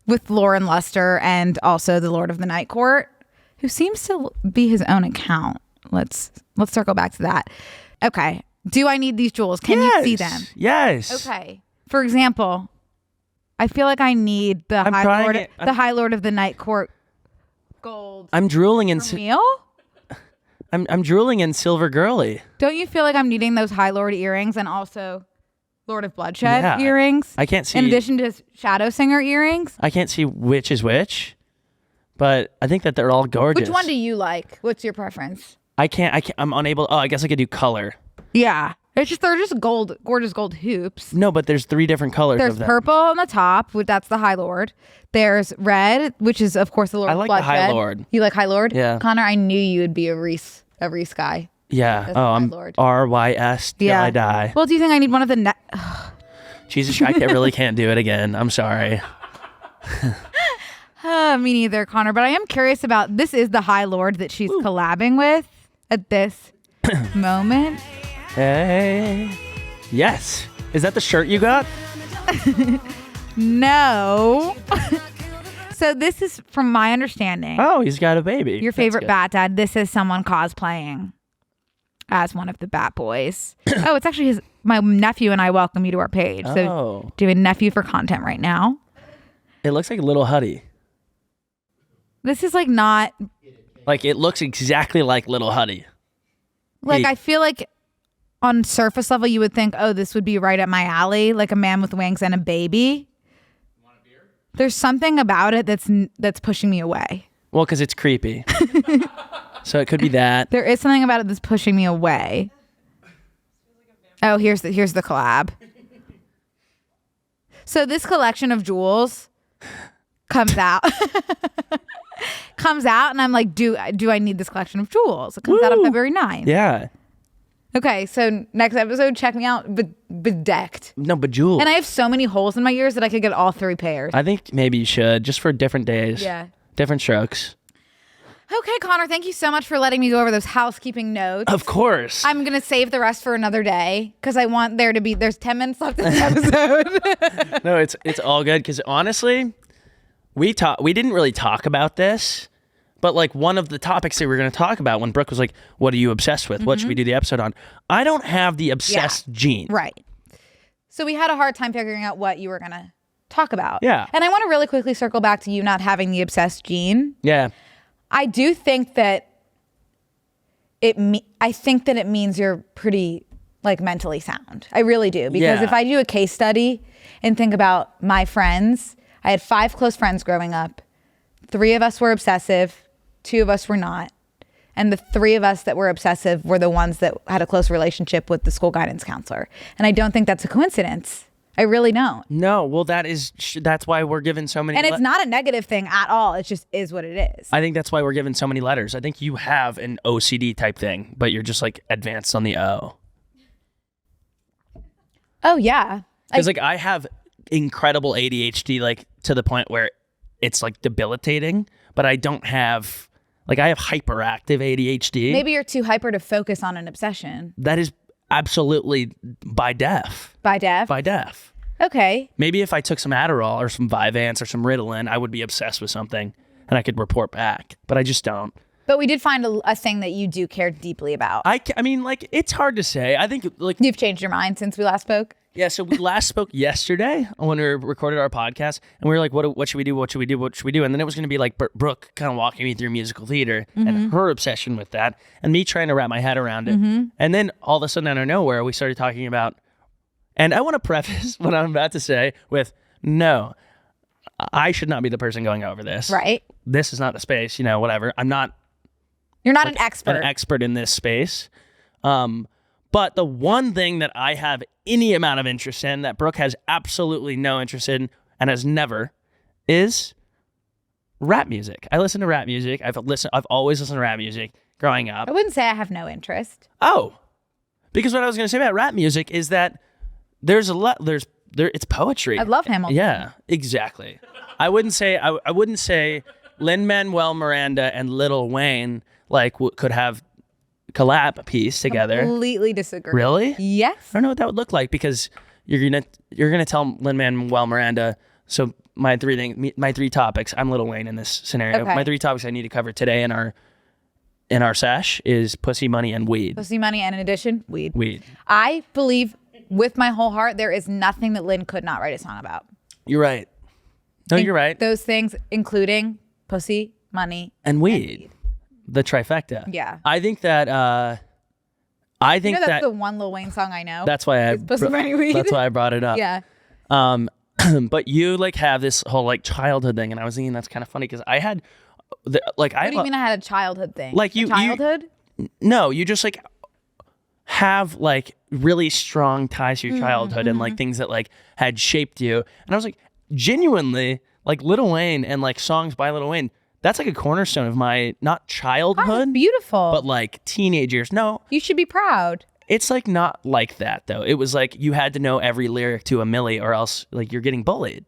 with Lauren Luster and also the Lord of the Night Court, who seems to be his own account. Let's circle back to that. Okay, do I need these jewels? Can you see them? Yes. Okay. For example, I feel like I need the High Lord of the Night Court gold. I'm drooling in meal. I'm drooling in silver girly. Don't you feel like I'm needing those High Lord earrings and also Lord of Bloodshed earrings? I can't see. In addition to Shadow Singer earrings? I can't see which is which, but I think that they're all gorgeous. Which one do you like? What's your preference? I can't. I'm unable. Oh, I guess I could do color. Yeah. They're just gold, gorgeous gold hoops. No, but there's 3 different colors. There's of them. purple on the top, that's the High Lord. There's red, which is of course the Lord of Bloodshed. I like the High Lord. You like High Lord? Yeah. Connor, I knew you would be a Reese guy. Yeah. That's I'm Lord. RYS till I die. Well, do you think I need one of the Jesus, I really can't do it again. I'm sorry. Me neither, Connor. But I am curious about, this is the High Lord that she's collabing with at this moment. Hey. Yes. Is that the shirt you got? No. So this is, from my understanding. Oh, he's got a baby. Your favorite Bat Dad. This is someone cosplaying as one of the Bat Boys. Oh, it's actually my nephew, and I welcome you to our page. So doing nephew for content right now. It looks like a little Huddy. This is like not. Like it looks exactly like Little Huddy. Like I feel like on surface level you would think, oh, this would be right up my alley, like a man with wings and a baby. Want a beer? There's something about it that's pushing me away. Well, because it's creepy. So it could be that. There is something about it that's pushing me away. Oh, here's the collab. So this collection of jewels comes out. And I'm like, do I need this collection of jewels? It comes out on February 9th. Yeah. Okay, so next episode, check me out, bedecked. No, bejeweled. And I have so many holes in my ears that I could get all 3 pairs. I think maybe you should, just for different days. Yeah. Different strokes. Okay, Connor, thank you so much for letting me go over those housekeeping notes. Of course. I'm going to save the rest for another day because I want there's 10 minutes left in the episode. No, it's all good because honestly, we didn't really talk about this, but like one of the topics that we were going to talk about when Brooke was like, what are you obsessed with? What should we do the episode on? I don't have the obsessed gene. Right. So we had a hard time figuring out what you were going to talk about. Yeah. And I want to really quickly circle back to you not having the obsessed gene. Yeah. I do think that it means you're pretty like mentally sound. I really do. Because if I do a case study and think about my friends, I had 5 close friends growing up. 3 of us were obsessive, 2 of us were not. And the 3 of us that were obsessive were the ones that had a close relationship with the school guidance counselor. And I don't think that's a coincidence. I really don't. No, well, that's why we're given so many. And it's not a negative thing at all. It just is what it is. I think that's why we're given so many letters. I think you have an OCD type thing, but you're just like advanced on the O. Oh, yeah. Because like I have incredible ADHD, like to the point where it's like debilitating, but I don't have, like I have hyperactive ADHD. Maybe you're too hyper to focus on an obsession. That is absolutely by def. By def? By def. Okay. Maybe if I took some Adderall or some Vyvanse or some Ritalin, I would be obsessed with something and I could report back, but I just don't. But we did find a thing that you do care deeply about. I mean, like, it's hard to say. I think, like... You've changed your mind since we last spoke? Yeah, so we last spoke yesterday when we recorded our podcast, and we were like, what should we do? What should we do? What should we do? And then it was going to be like Brooke kind of walking me through musical theater and her obsession with that, and me trying to wrap my head around it. And then all of a sudden, out of nowhere, we started talking about... And I want to preface what I'm about to say with, no, I should not be the person going over this. Right. This is not the space, you know, whatever. I'm not... You're not an expert. An expert in this space. But the one thing that I have any amount of interest in that Brooke has absolutely no interest in and has never is rap music. I listen to rap music. I've always listened to rap music growing up. I wouldn't say I have no interest. Oh. Because what I was going to say about rap music is that there's a lot it's poetry. I love Hamilton. Yeah, exactly. I wouldn't say Lin-Manuel Miranda and Lil Wayne like could have collab piece together. Completely disagree. Really? Yes. I don't know what that would look like because you're gonna tell Lin-Manuel Miranda. So my 3 topics. I'm Lil Wayne in this scenario. Okay. My 3 topics I need to cover today in our sesh is pussy, money, and weed. Pussy, money, and in addition, weed. Weed. I believe with my whole heart there is nothing that Lin could not write a song about. You're right. No, you're right. Those things, including pussy, money, and weed. The trifecta. Yeah. I think that that's the one Lil Wayne song I know. That's why Pussy, Money, Weed. That's why I brought it up. Yeah. But you like have this whole like childhood thing, and I was thinking that's kind of funny because I had What do you mean I had a childhood thing? Like childhood? No, you just like have like really strong ties to your childhood and like things that like had shaped you. And I was like, genuinely, like Lil Wayne and like songs by Lil Wayne, that's like a cornerstone of my, not childhood, Oh, beautiful. but like teenage years. No, You should be proud. it's like not like that though. It was like you had to know every lyric to a milli or else like you're getting bullied.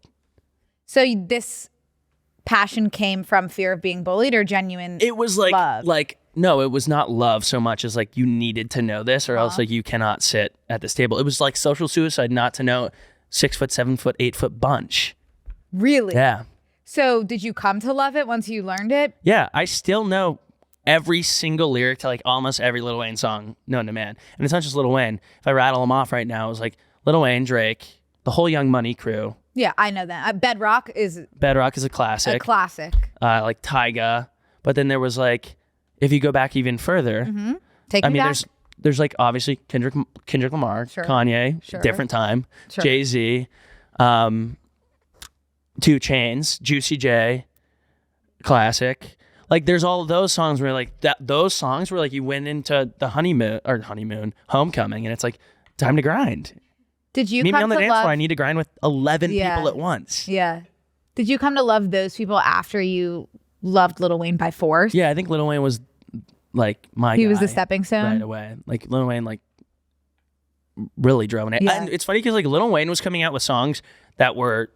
So this passion came from fear of being bullied or genuine It was like, love? No, it was not love so much as like you needed to know this or else like you cannot sit at this table. It was like social suicide not to know 6 foot, 7 foot, 8 foot bunch. Really? Yeah. So did you come to love it once you learned it? Yeah, I still know every single lyric to like almost every Lil Wayne song known to man. And it's not just Lil Wayne. If I rattle them off right now, it was like Lil Wayne, Drake, the whole Young Money crew. Yeah, I know that. Bedrock is a classic. a classic. Like Tyga. But then there was like, if you go back even further, Take me back. there's like obviously Kendrick Lamar, Sure. Kanye, Sure. different time, Sure. Jay-Z, 2 Chainz, Juicy J, classic. Like there's all of those songs where like those songs where like you went into the honeymoon, homecoming, and it's like time to grind. Did you meet me come on the to dance love? floor? I need to grind with 11 Yeah. people at once. Yeah. Did you come to love those people after you loved Lil Wayne by force? Yeah, I think Lil Wayne was like my He guy was the stepping stone? right away. Like Lil Wayne like really drove it. Yeah. And it's funny because like Lil Wayne was coming out with songs that were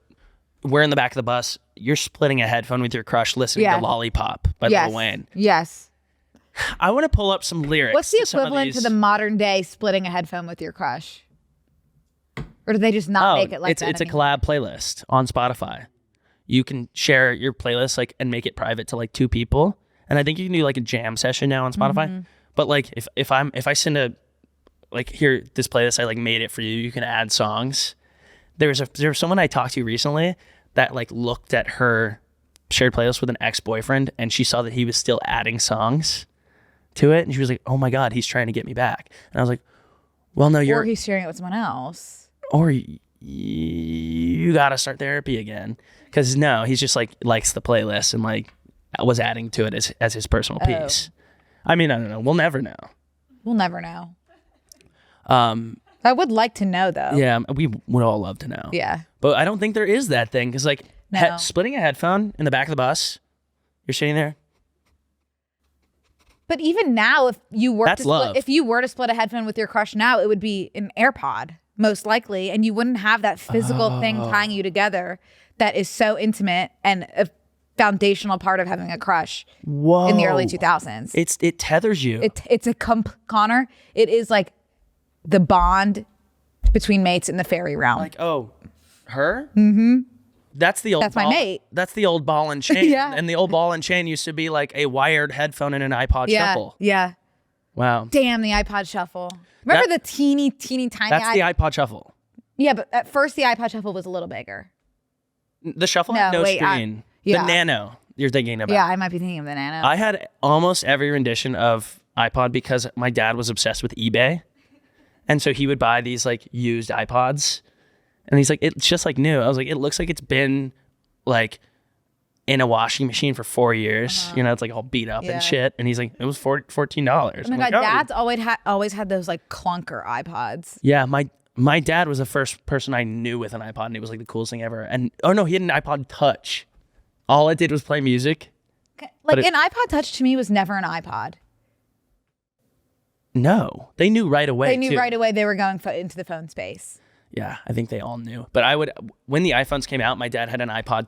we're in the back of the bus. You're splitting a headphone with your crush listening Yeah. to Lollipop by Yes. Lil Wayne. Yes. I want to pull up some lyrics. What's the to some of equivalent to these- the modern day splitting a headphone with your crush? Or do they just not make it like that it's a anymore? collab playlist on Spotify. You can share your playlist like and make it private to like 2 people. And I think you can do like a jam session now on Spotify. Mm-hmm. But like if I send a like here this playlist I like made it for you, you can add songs. There was someone I talked to recently that like looked at her shared playlist with an ex-boyfriend and she saw that he was still adding songs to it and she was like, "Oh my god, he's trying to get me back." And I was like, "Well, no, Or he's sharing it with someone else. or you got to start therapy again." Because no, he's just like likes the playlist and like was adding to it as his personal piece. I mean, I don't know. We'll never know. We'll never know. I would like to know though. Yeah, we would all love to know. Yeah. But I don't think there is that thing because like No. splitting a headphone in the back of the bus, you're sitting there. But even now, if you were That's love. if you were to split a headphone with your crush now, it would be an AirPod most likely, and you wouldn't have that physical thing tying you together that is so intimate and a foundational part of having a crush Whoa. in the early 2000s. It tethers you. It's a Connor. It is like the bond between mates in the fairy realm. like, oh, her? Mm-hmm. That's the old That's my ball, mate. That's the old ball and chain. Yeah. And the old ball and chain used to be like a wired headphone and an iPod yeah, shuffle. yeah. Wow. Damn, the iPod Shuffle. Remember the teeny tiny That's the iPod shuffle. Yeah, but at first the iPod Shuffle was a little bigger. The shuffle had No, no wait, screen. yeah. The Nano you're thinking about. Yeah, I might be thinking of the Nano. I had almost every rendition of iPod because my dad was obsessed with eBay. And so he would buy these like used iPods. And he's like, it's just like new. I was like, it looks like it's been like in a washing machine for 4 years. You know, it's like all beat up Yeah. and shit. And he's like, it was $14. Oh my I'm god, like, oh. Dad's always had those like clunker iPods. Yeah, my dad was the first person I knew with an iPod, and it was like the coolest thing ever. And oh no, he had an iPod Touch. All it did was play music. Like But an iPod Touch to me was never an iPod. No, they knew right away. They knew too. right away they were going into the phone space. Yeah, I think they all knew. But I would, when the iPhones came out, my dad had an iPod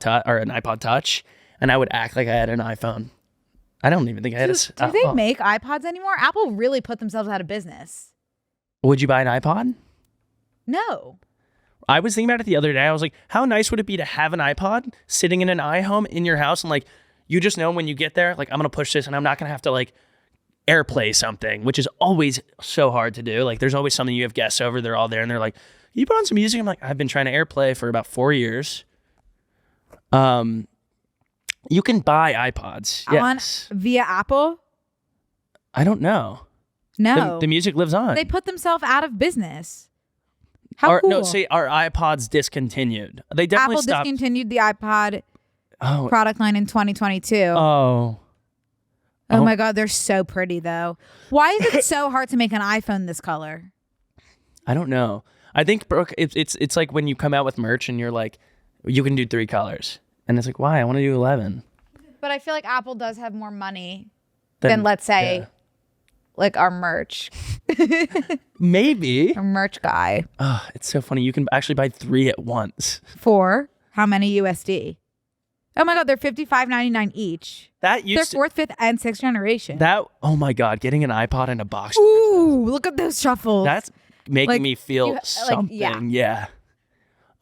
Touch, and I would act like I had an iPhone. I don't even think I had a. Do they make iPods anymore? Apple really put themselves out of business. Would you buy an iPod? No. I was thinking about it the other day. I was like, how nice would it be to have an iPod sitting in an iHome in your house, and like you just know when you get there, like I'm gonna push this, and I'm not gonna have to like AirPlay something, which is always so hard to do. Like there's always something you have guests over, they're all there, and they're like, you put on some music. I'm like, I've been trying to AirPlay for about 4 years. You can buy iPods. Yes. Via Apple? I don't know. No. The music lives on. They put themselves out of business. How cool. No, say our iPods discontinued. They definitely Apple stopped. discontinued the iPod Oh. product line in 2022. Oh. Oh my God, they're so pretty though. Why is it so hard to make an iPhone this color? I don't know. I think, Brooke, it's like when you come out with merch and you're like, you can do 3 colors. And it's like, why? I want to do 11. But I feel like Apple does have more money than let's say, yeah. like our merch. Maybe. Our merch guy. Oh, it's so funny. You can actually buy 3 at once. For how many USD? Oh my God, they're $55.99 each. That They're used 4th, 5th, and 6th generation. oh my God, getting an iPod in a box. Ooh, look at those shuffles. That's making Like, me feel something. Yeah.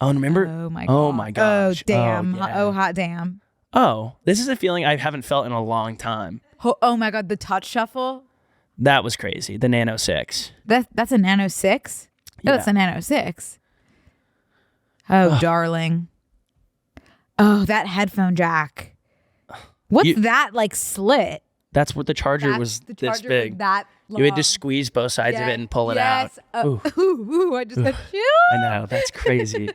Oh, remember? Oh my God. Oh my gosh. Oh damn. Oh, yeah. Oh hot damn. Oh, this is a feeling I haven't felt in a long time. Oh my God, the touch shuffle. That was crazy. The Nano 6. That's a Nano 6? Yeah. Oh, it's a Nano 6. Oh, darling. Oh, that headphone jack. What's that like slit? That's what the charger was The this charger big. was that You had to long. squeeze both sides of it and pull it yes. out. Ooh, I just got chills. I know. That's crazy.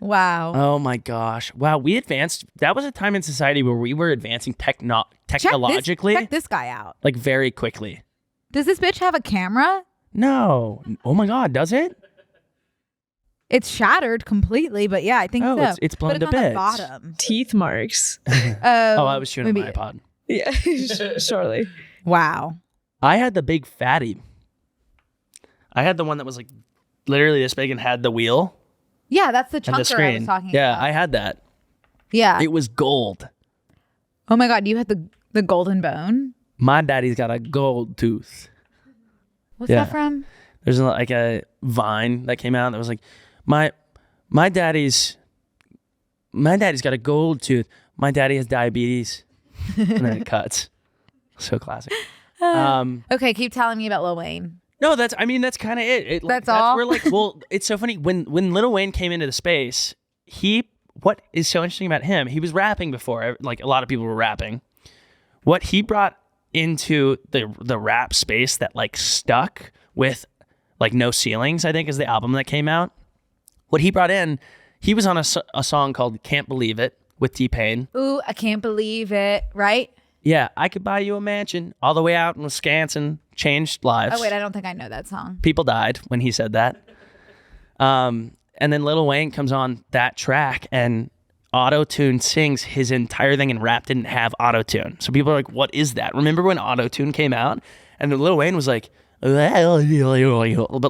Wow. Oh my gosh. Wow, we advanced. That was a time in society where we were advancing technologically. Check this guy out. Like very quickly. Does this bitch have a camera? No. Oh my God, does it? It's shattered completely, but yeah, I think Oh, so. it's blown but to it's on the bits. bottom. Teeth marks. Oh, I was shooting my iPod. Yeah, surely. Wow. I had the big fatty. I had the one that was like literally this big and had the wheel Yeah, that's the and the chunker I was screen. talking Yeah, about. I had that. Yeah. It was gold. Oh my God, you had the golden bone? My daddy's got a gold tooth. What's Yeah. that from? There's like a Vine that came out that was like, my daddy's got a gold tooth. My daddy has diabetes. And then it cuts. So classic. Okay, keep telling me about Lil Wayne. No, that's kind of it. That's all? Where well, it's so funny when Lil Wayne came into the space, what is so interesting about him, he was rapping before, like a lot of people were rapping. What he brought into the rap space that like stuck with like No Ceilings, I think is the album that came out. What he brought in, he was on a song called Can't Believe It with T-Pain. Ooh, I can't believe it, right? Yeah, I could buy you a mansion all the way out in Wisconsin, changed lives. Oh wait, I don't think I know that song. People died when he said that. And then Lil Wayne comes on that track and auto-tune sings his entire thing, and rap didn't have auto-tune. So people are like, what is that? Remember when auto-tune came out? And then Lil Wayne was like, but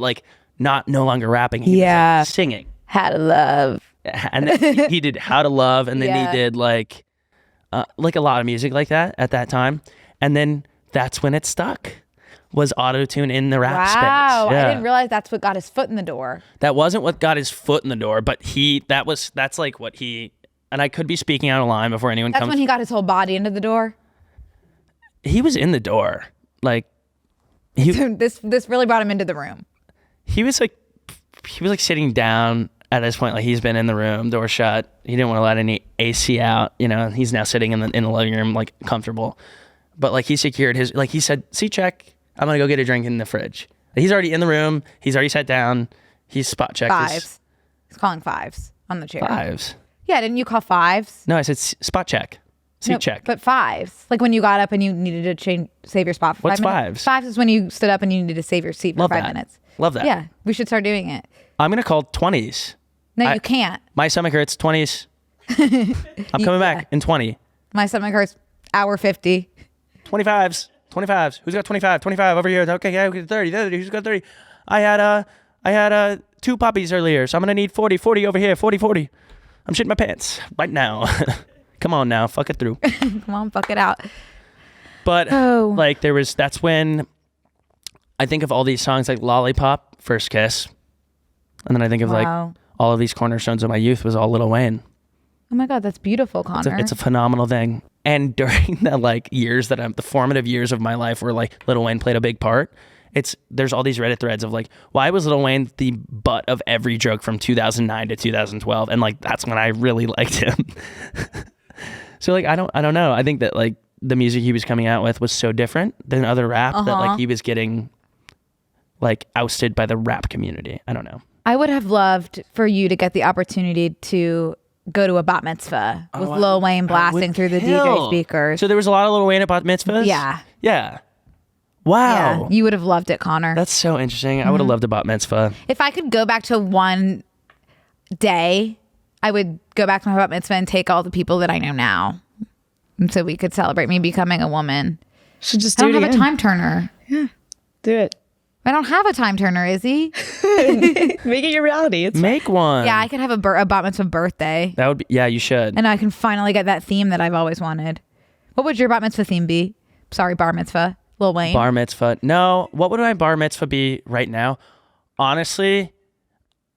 like no longer rapping. He was like singing. How to Love. And then he did How to Love, and then he did like a lot of music like that at that time. And then that's when it stuck, was auto-tune in the rap space. Wow, Yeah. I didn't realize that's what got his foot in the door. That wasn't what got his foot in the door, but that's like what he, and I could be speaking out of line before anyone That's comes. when he got his whole body into the door. He was in the door. Like This really brought him into the room. he was like sitting down at this point, like he's been in the room, door shut. He didn't want to let any AC out, and he's now sitting in the living room, like comfortable. But like he secured his, like he said, "See, check. I'm gonna go get a drink in the fridge." He's already in the room. He's already sat down. He's spot checked. Fives. He's calling fives on the chair. Fives. Yeah, didn't you call fives? No, I said spot check. Seat No, check. But fives. Like when you got up and you needed to save your spot for What's 5 minutes. fives? Fives is when you stood up and you needed to save your seat for Love 5 that. minutes. Love that. Yeah, we should start doing it. I'm gonna call 20s. No, you can't. My stomach hurts. 20s. I'm coming back in 20. My stomach hurts. Hour 50. 25s. 25s. Who's got 25? 25 over here. Okay, yeah, 30. 30. Who's got 30? I had 2 puppies earlier, so I'm gonna need 40. 40 over here. 40. 40. I'm shitting my pants right now. Come on now, fuck it through. Come on, fuck it out. But like that's when I think of all these songs like Lollipop, First Kiss, and then I think of like all of these cornerstones of my youth was all Lil Wayne. Oh my God, that's beautiful, Connor. It's a phenomenal thing. And during the like years the formative years of my life where like Lil Wayne played a big part, there's all these Reddit threads of like, why was Lil Wayne the butt of every joke from 2009 to 2012? And like, that's when I really liked him. So like, I don't know. I think that like the music he was coming out with was so different than other rap that like he was getting like ousted by the rap community. I don't know. I would have loved for you to get the opportunity to go to a bat mitzvah with Lil Wayne blasting through the DJ speakers. So there was a lot of Lil Wayne at bat mitzvahs? Yeah. Yeah. Wow. Yeah, you would have loved it, Connor. That's so interesting. I would have loved a bat mitzvah. If I could go back to one day, I would go back to my bat mitzvah and take all the people that I know now. And so we could celebrate me becoming a woman. Should just I do don't it have again. a time turner. Do it. I don't have a time turner, Izzy. Make it your reality. It's Make one. Yeah, I could have a bat mitzvah birthday. That would be, yeah, you should. And I can finally get that theme that I've always wanted. What would your bat mitzvah theme be? Sorry, bar mitzvah. Lil Wayne. Bar mitzvah. No, what would my bar mitzvah be right now? Honestly,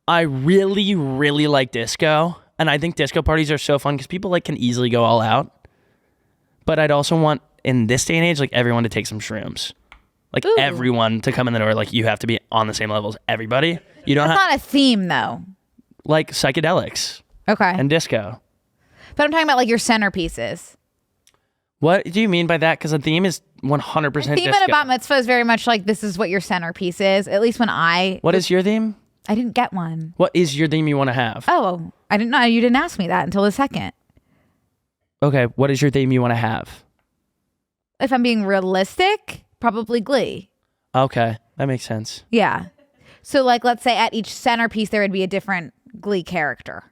I really, really like disco. And I think disco parties are so fun because people like can easily go all out. But I'd also want, in this day and age, like everyone to take some shrooms. Like everyone to come in the door, like you have to be on the same level as everybody. You don't That's have not a theme though. like psychedelics Okay. and disco. But I'm talking about like your centerpieces. What do you mean by that? Because the theme is 100% The theme disco. at a bat mitzvah is very much like this is what your centerpiece is. At least when I What is your theme? I didn't get one. What is your theme you want to have? Oh, I didn't know. You didn't ask me that until the second. Okay, what is your theme you want to have? If I'm being realistic, probably Glee. Okay, that makes sense. Yeah. So like, let's say at each centerpiece there would be a different Glee character.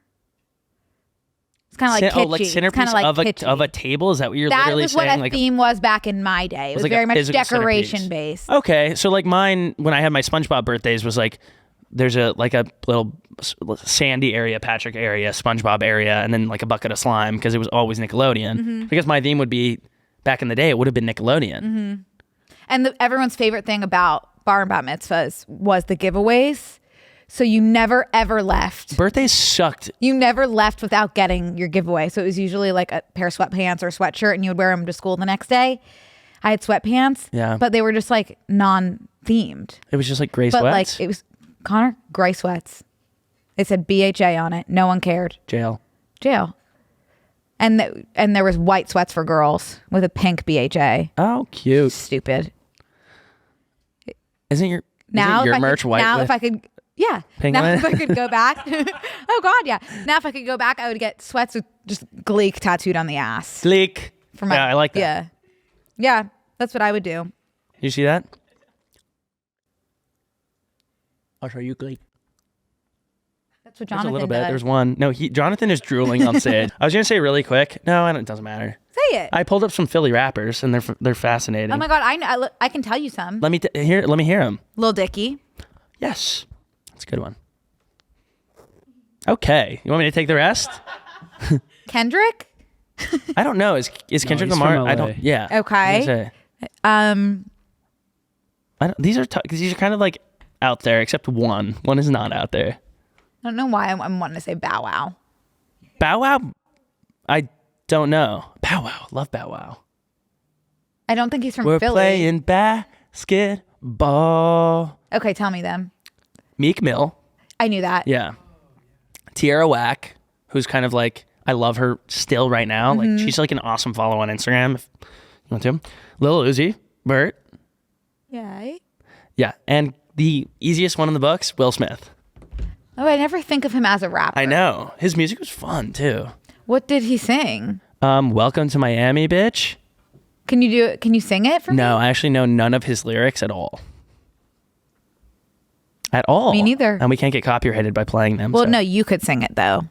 It's kind of like kitschy. Like It's centerpiece kinda like of a table? Is that what you're that literally was saying? what a Like theme was back in my day. It was like a very much physical decoration centerpiece. based. Okay, so like mine, when I had my SpongeBob birthdays, was like there's a little Sandy area, Patrick area, SpongeBob area, and then like a bucket of slime because it was always Nickelodeon. Because my theme would be, back in the day, it would have been Nickelodeon. And everyone's favorite thing about Bar and Bat Mitzvahs was the giveaways. So you never ever left. Birthdays sucked. You never left without getting your giveaway. So it was usually like a pair of sweatpants or a sweatshirt, and you would wear them to school the next day. I had sweatpants, Yeah. but they were just like non-themed. It was just like gray But sweats. like it was Connor gray sweats. It said BHA on it. No one cared. Jail. And there was white sweats for girls with a pink BHA. Oh, cute. Stupid. Isn't your merch white? Now with if I could, yeah. pink Now on if it? I could go back, oh God, yeah. Now if I could go back, I would get sweats with just Gleek tattooed on the ass. Gleek. For my, Yeah, I like that. Yeah, that's what I would do. You see that? I'll show you Gleek. That's what There's Jonathan a little bit. does. There's one. No, Jonathan is drooling on stage. I was gonna say really quick. No, it doesn't matter. Say it. I pulled up some Philly rappers, and they're fascinating. Oh my God, I know. I can tell you some. Let me hear them. Lil Dicky. Yes, that's a good one. Okay, you want me to take the rest? Kendrick. I don't know. Is Kendrick he's Lamar? from I LA. don't. Yeah. Okay. I don't, these are these are kind of like out there, except one. One is not out there. I don't know why I'm wanting to say Bow Wow. Bow Wow. I don't know. Bow Wow. Love Bow Wow. I don't think he's from We're Philly. playing basketball. Okay, tell me them. Meek Mill. I knew that. Yeah. Tierra Whack, who's kind of like, I love her still right now. Like, she's like an awesome follow on Instagram if you want to. Lil Uzi Vert. Yeah. Yeah. And the easiest one in the books, Will Smith. Oh, I never think of him as a rapper. I know. His music was fun too. What did he sing? Welcome to Miami, bitch. Can you sing it for me? No, I actually know none of his lyrics at all. At all. Me neither. And we can't get copyrighted by playing them. Well, so. no, you could sing it though.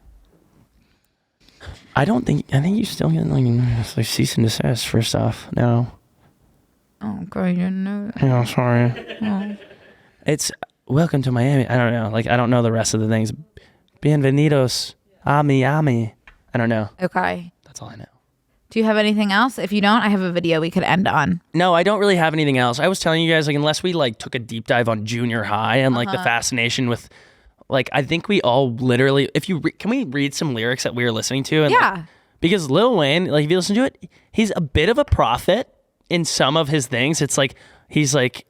I think you still get like cease and desist for stuff. No. Oh, girl, you know. Yeah, sorry. It's welcome to Miami. I don't know. Like, I don't know the rest of the things. Bienvenidos a Miami. I don't know. Okay. That's all I know. Do you have anything else? If you don't, I have a video we could end on. No, I don't really have anything else. I was telling you guys, like, unless we like took a deep dive on junior high and like the fascination with, like, I think we all literally, if you can we read some lyrics that we were listening to? And, Yeah. like, because Lil Wayne, like, if you listen to it, he's a bit of a prophet in some of his things. It's like he's like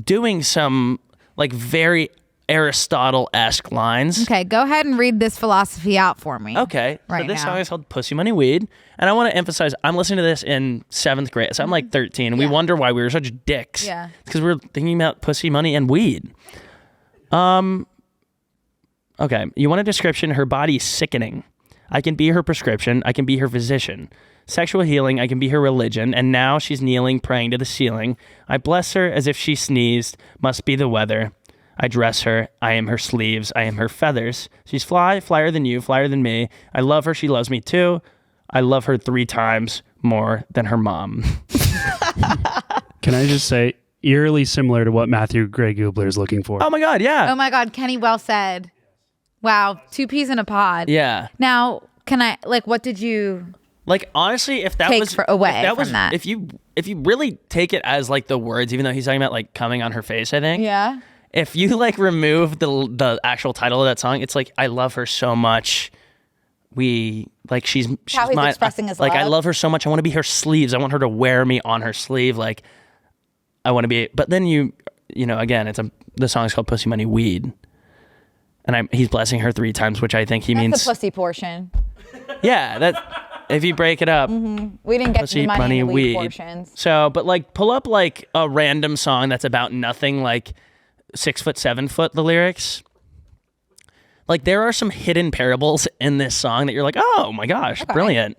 doing some like very Aristotle-esque lines. Okay, go ahead and read this philosophy out for me. Okay. Right So this now. song is called Pussy Money Weed. And I want to emphasize, I'm listening to this in 7th grade. So I'm like 13. And we wonder why we were such dicks. Yeah. It's because we're thinking about pussy, money, and weed. Okay. You want a description? Her body's sickening. I can be her prescription. I can be her physician. Sexual healing, I can be her religion. And now she's kneeling, praying to the ceiling. I bless her as if she sneezed. Must be the weather. I dress her. I am her sleeves. I am her feathers. She's flyer than you, flyer than me. I love her. She loves me too. I love her 3 times more than her mom. Can I just say, eerily similar to what Matthew Gray Gubler is looking for. Oh my God, yeah. Oh my God, Kenny, well said. Wow, 2 peas in a pod. Yeah. Now, can I, like, what did you... Like, honestly, if that Take was away if that from was that. if you really take it as like the words, even though he's talking about like coming on her face, I think. Yeah. If you like remove the actual title of that song, it's like I love her so much. She's How he's my expressing his like I love. love her so much. I want to be her sleeves. I want her to wear me on her sleeve. Like I want to be. But then you know again, the song's called Pussy Money Weed, and he's blessing her 3 times, which I think he means. That's the pussy portion. Yeah, that. If you break it up, We didn't get to pussy, the money, money, and the weed weed. portions. So, but like pull up like a random song that's about nothing, like 6 foot, 7 foot, the lyrics. Like there are some hidden parables in this song that you're like, oh my gosh, brilliant.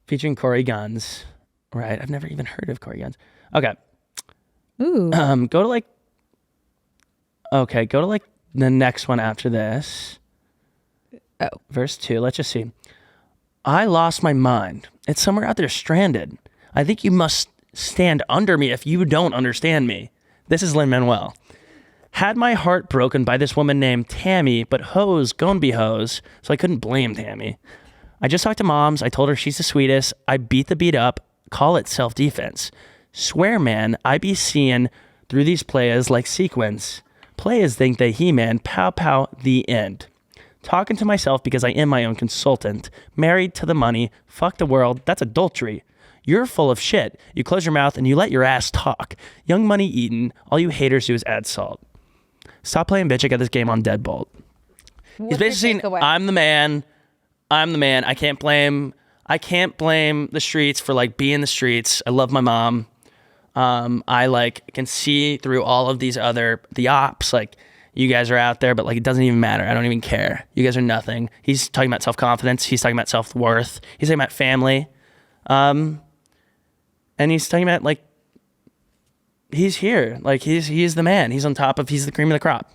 Featuring Corey Guns. Right. I've never even heard of Corey Guns. Okay. Ooh. Go to like the next one after this. Oh. Verse 2. Let's just see. I lost my mind. It's somewhere out there stranded. I think you must stand under me if you don't understand me. This is Lin-Manuel. Had my heart broken by this woman named Tammy, but hoes gon' be hoes, so I couldn't blame Tammy. I just talked to moms. I told her she's the sweetest. I beat the beat up. Call it self-defense. Swear, man, I be seeing through these players like sequence. Players think they He-Man, pow pow, the end. Talking to myself because I am my own consultant. Married to the money. Fuck the world. That's adultery. You're full of shit. You close your mouth and you let your ass talk. Young money eaten. All you haters do is add salt. Stop playing bitch. I got this game on deadbolt. He's basically saying, I'm the man. I can't blame the streets for like being the streets. I love my mom. I like can see through all of these the ops. Like you guys are out there, but like it doesn't even matter. I don't even care. You guys are nothing. He's talking about self-confidence. He's talking about self-worth. He's talking about family. And he's talking about like he's here. Like he's the man. He's on top of. He's the cream of the crop.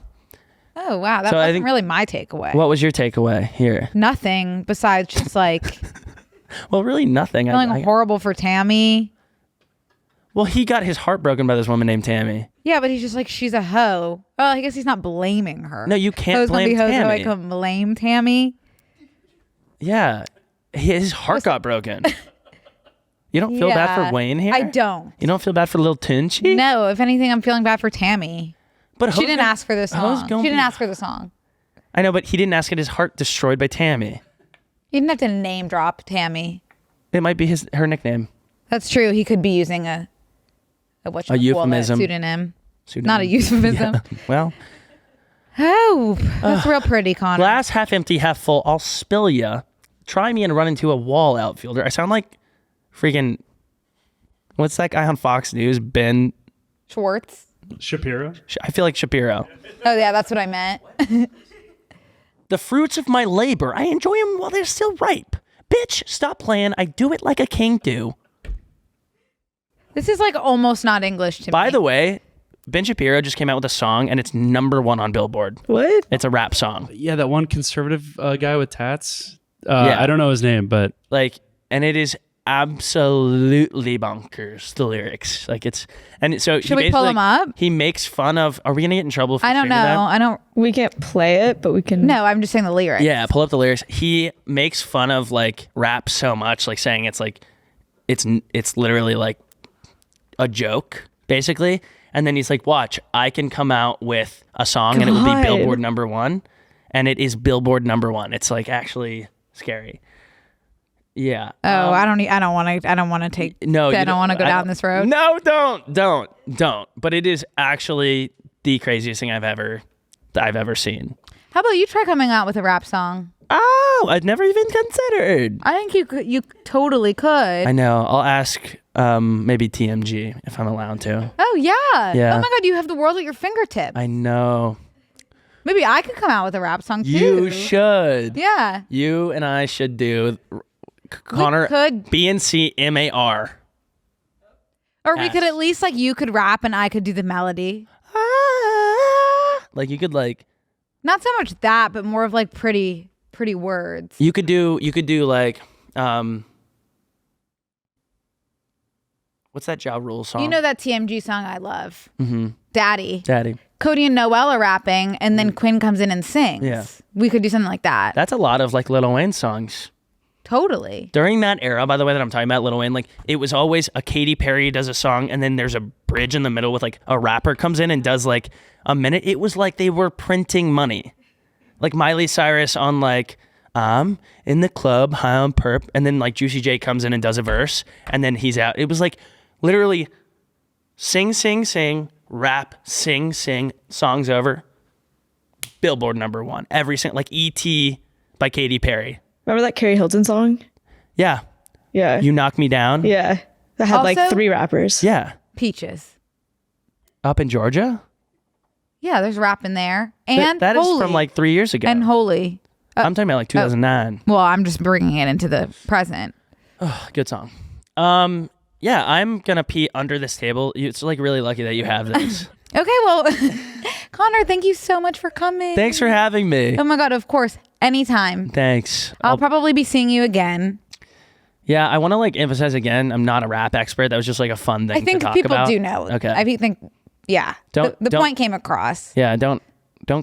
Oh wow, that wasn't really my takeaway. What was your takeaway here? Nothing besides just like. Well, really nothing. Feeling horrible for Tammy. Well, he got his heart broken by this woman named Tammy. Yeah, but he's just like, she's a hoe. Well, I guess he's not blaming her. No, you can't blame Tammy. So I can blame Tammy. Yeah, his heart got broken. You don't feel bad for Wayne here? I don't. You don't feel bad for Lil Tunchi? No, if anything, I'm feeling bad for Tammy. But she didn't ask for this song. She didn't ask for the song. I know, but he didn't ask it. His heart destroyed by Tammy. You didn't have to name drop Tammy. It might be her nickname. That's true. He could be using a euphemism. Pseudonym. Not a euphemism. Yeah. Well. Oh, that's real pretty, Connor. Glass half empty, half full. I'll spill ya. Try me and run into a wall outfielder. I sound like freaking, what's that guy on Fox News? Ben Schwartz? Shapiro? I feel like Shapiro. Oh, yeah, that's what I meant. The fruits of my labor, I enjoy them while they're still ripe. Bitch, stop playing. I do it like a king do. This is like almost not English to me. By the way, Ben Shapiro just came out with a song and it's #1 on Billboard. What? It's a rap song. Yeah, that one conservative guy with tats. I don't know his name, but and it is absolutely bonkers, the lyrics. Should we pull them up? He makes fun of, are we gonna get in trouble if I don't know. We can't play it, but we can. No, I'm just saying the lyrics. Yeah, pull up the lyrics. He makes fun of like rap so much, like saying it's like it's literally like a joke, basically. And then he's like, watch, I can come out with a song and it will be Billboard #1. And it is Billboard #1. It's like actually scary. Yeah. Oh, I don't want to take. No, I don't want to go down this road. No, don't. But it is actually the craziest thing I've ever seen. How about you try coming out with a rap song? Oh, I'd never even considered. I think you totally could. I know. I'll ask maybe TMG if I'm allowed to. Oh yeah. Yeah. Oh my God, you have the world at your fingertips. I know. Maybe I could come out with a rap song too. You should. Yeah. You and I should do. Connor, could. BNCMAR. Or we could at least you could rap and I could do the melody. Like you could like. Not so much that, but more of pretty words. You could do like what's that Ja Rule song? You know that TMG song I love? Mm-hmm. Daddy. Cody and Noel are rapping and then Quinn comes in and sings. Yeah. We could do something like that. That's a lot of Lil Wayne songs. Totally. During that era, by the way, that I'm talking about, Lil Wayne, it was always a Katy Perry does a song and then there's a bridge in the middle with a rapper comes in and does a minute. It was like they were printing money. Like Miley Cyrus on I'm in the club, high on perp, and then Juicy J comes in and does a verse and then he's out. It was literally sing, rap, sing, songs over. Billboard #1. Every single, E.T. by Katy Perry. Remember that Carrie Hilton song? Yeah. Yeah. You Knock Me Down? Yeah. That had Also, 3 rappers. Yeah. Peaches. Up in Georgia? Yeah, there's rap in there. And that is Holy. from like 3 years ago. And Holy. I'm talking about like 2009. Well, I'm just bringing it into the present. Good song. Yeah, I'm gonna pee under this table. It's like really lucky that you have this. Okay, well, Connor, thank you so much for coming. Thanks for having me. Oh my God, of course, anytime. Thanks. I'll probably be seeing you again. Yeah, I want to like emphasize again, I'm not a rap expert. That was just like a fun thing I think to talk people about. do know. Okay. I think, yeah. The Don't- point came across. Yeah, don't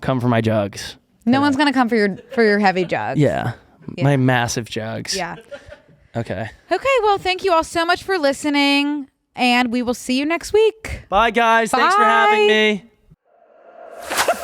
come for my jugs. No one's gonna come for your heavy jugs. Yeah. My massive jugs. Yeah. Okay. Okay, well, thank you all so much for listening, and we will see you next week. Bye, guys. Thanks for having Bye. me.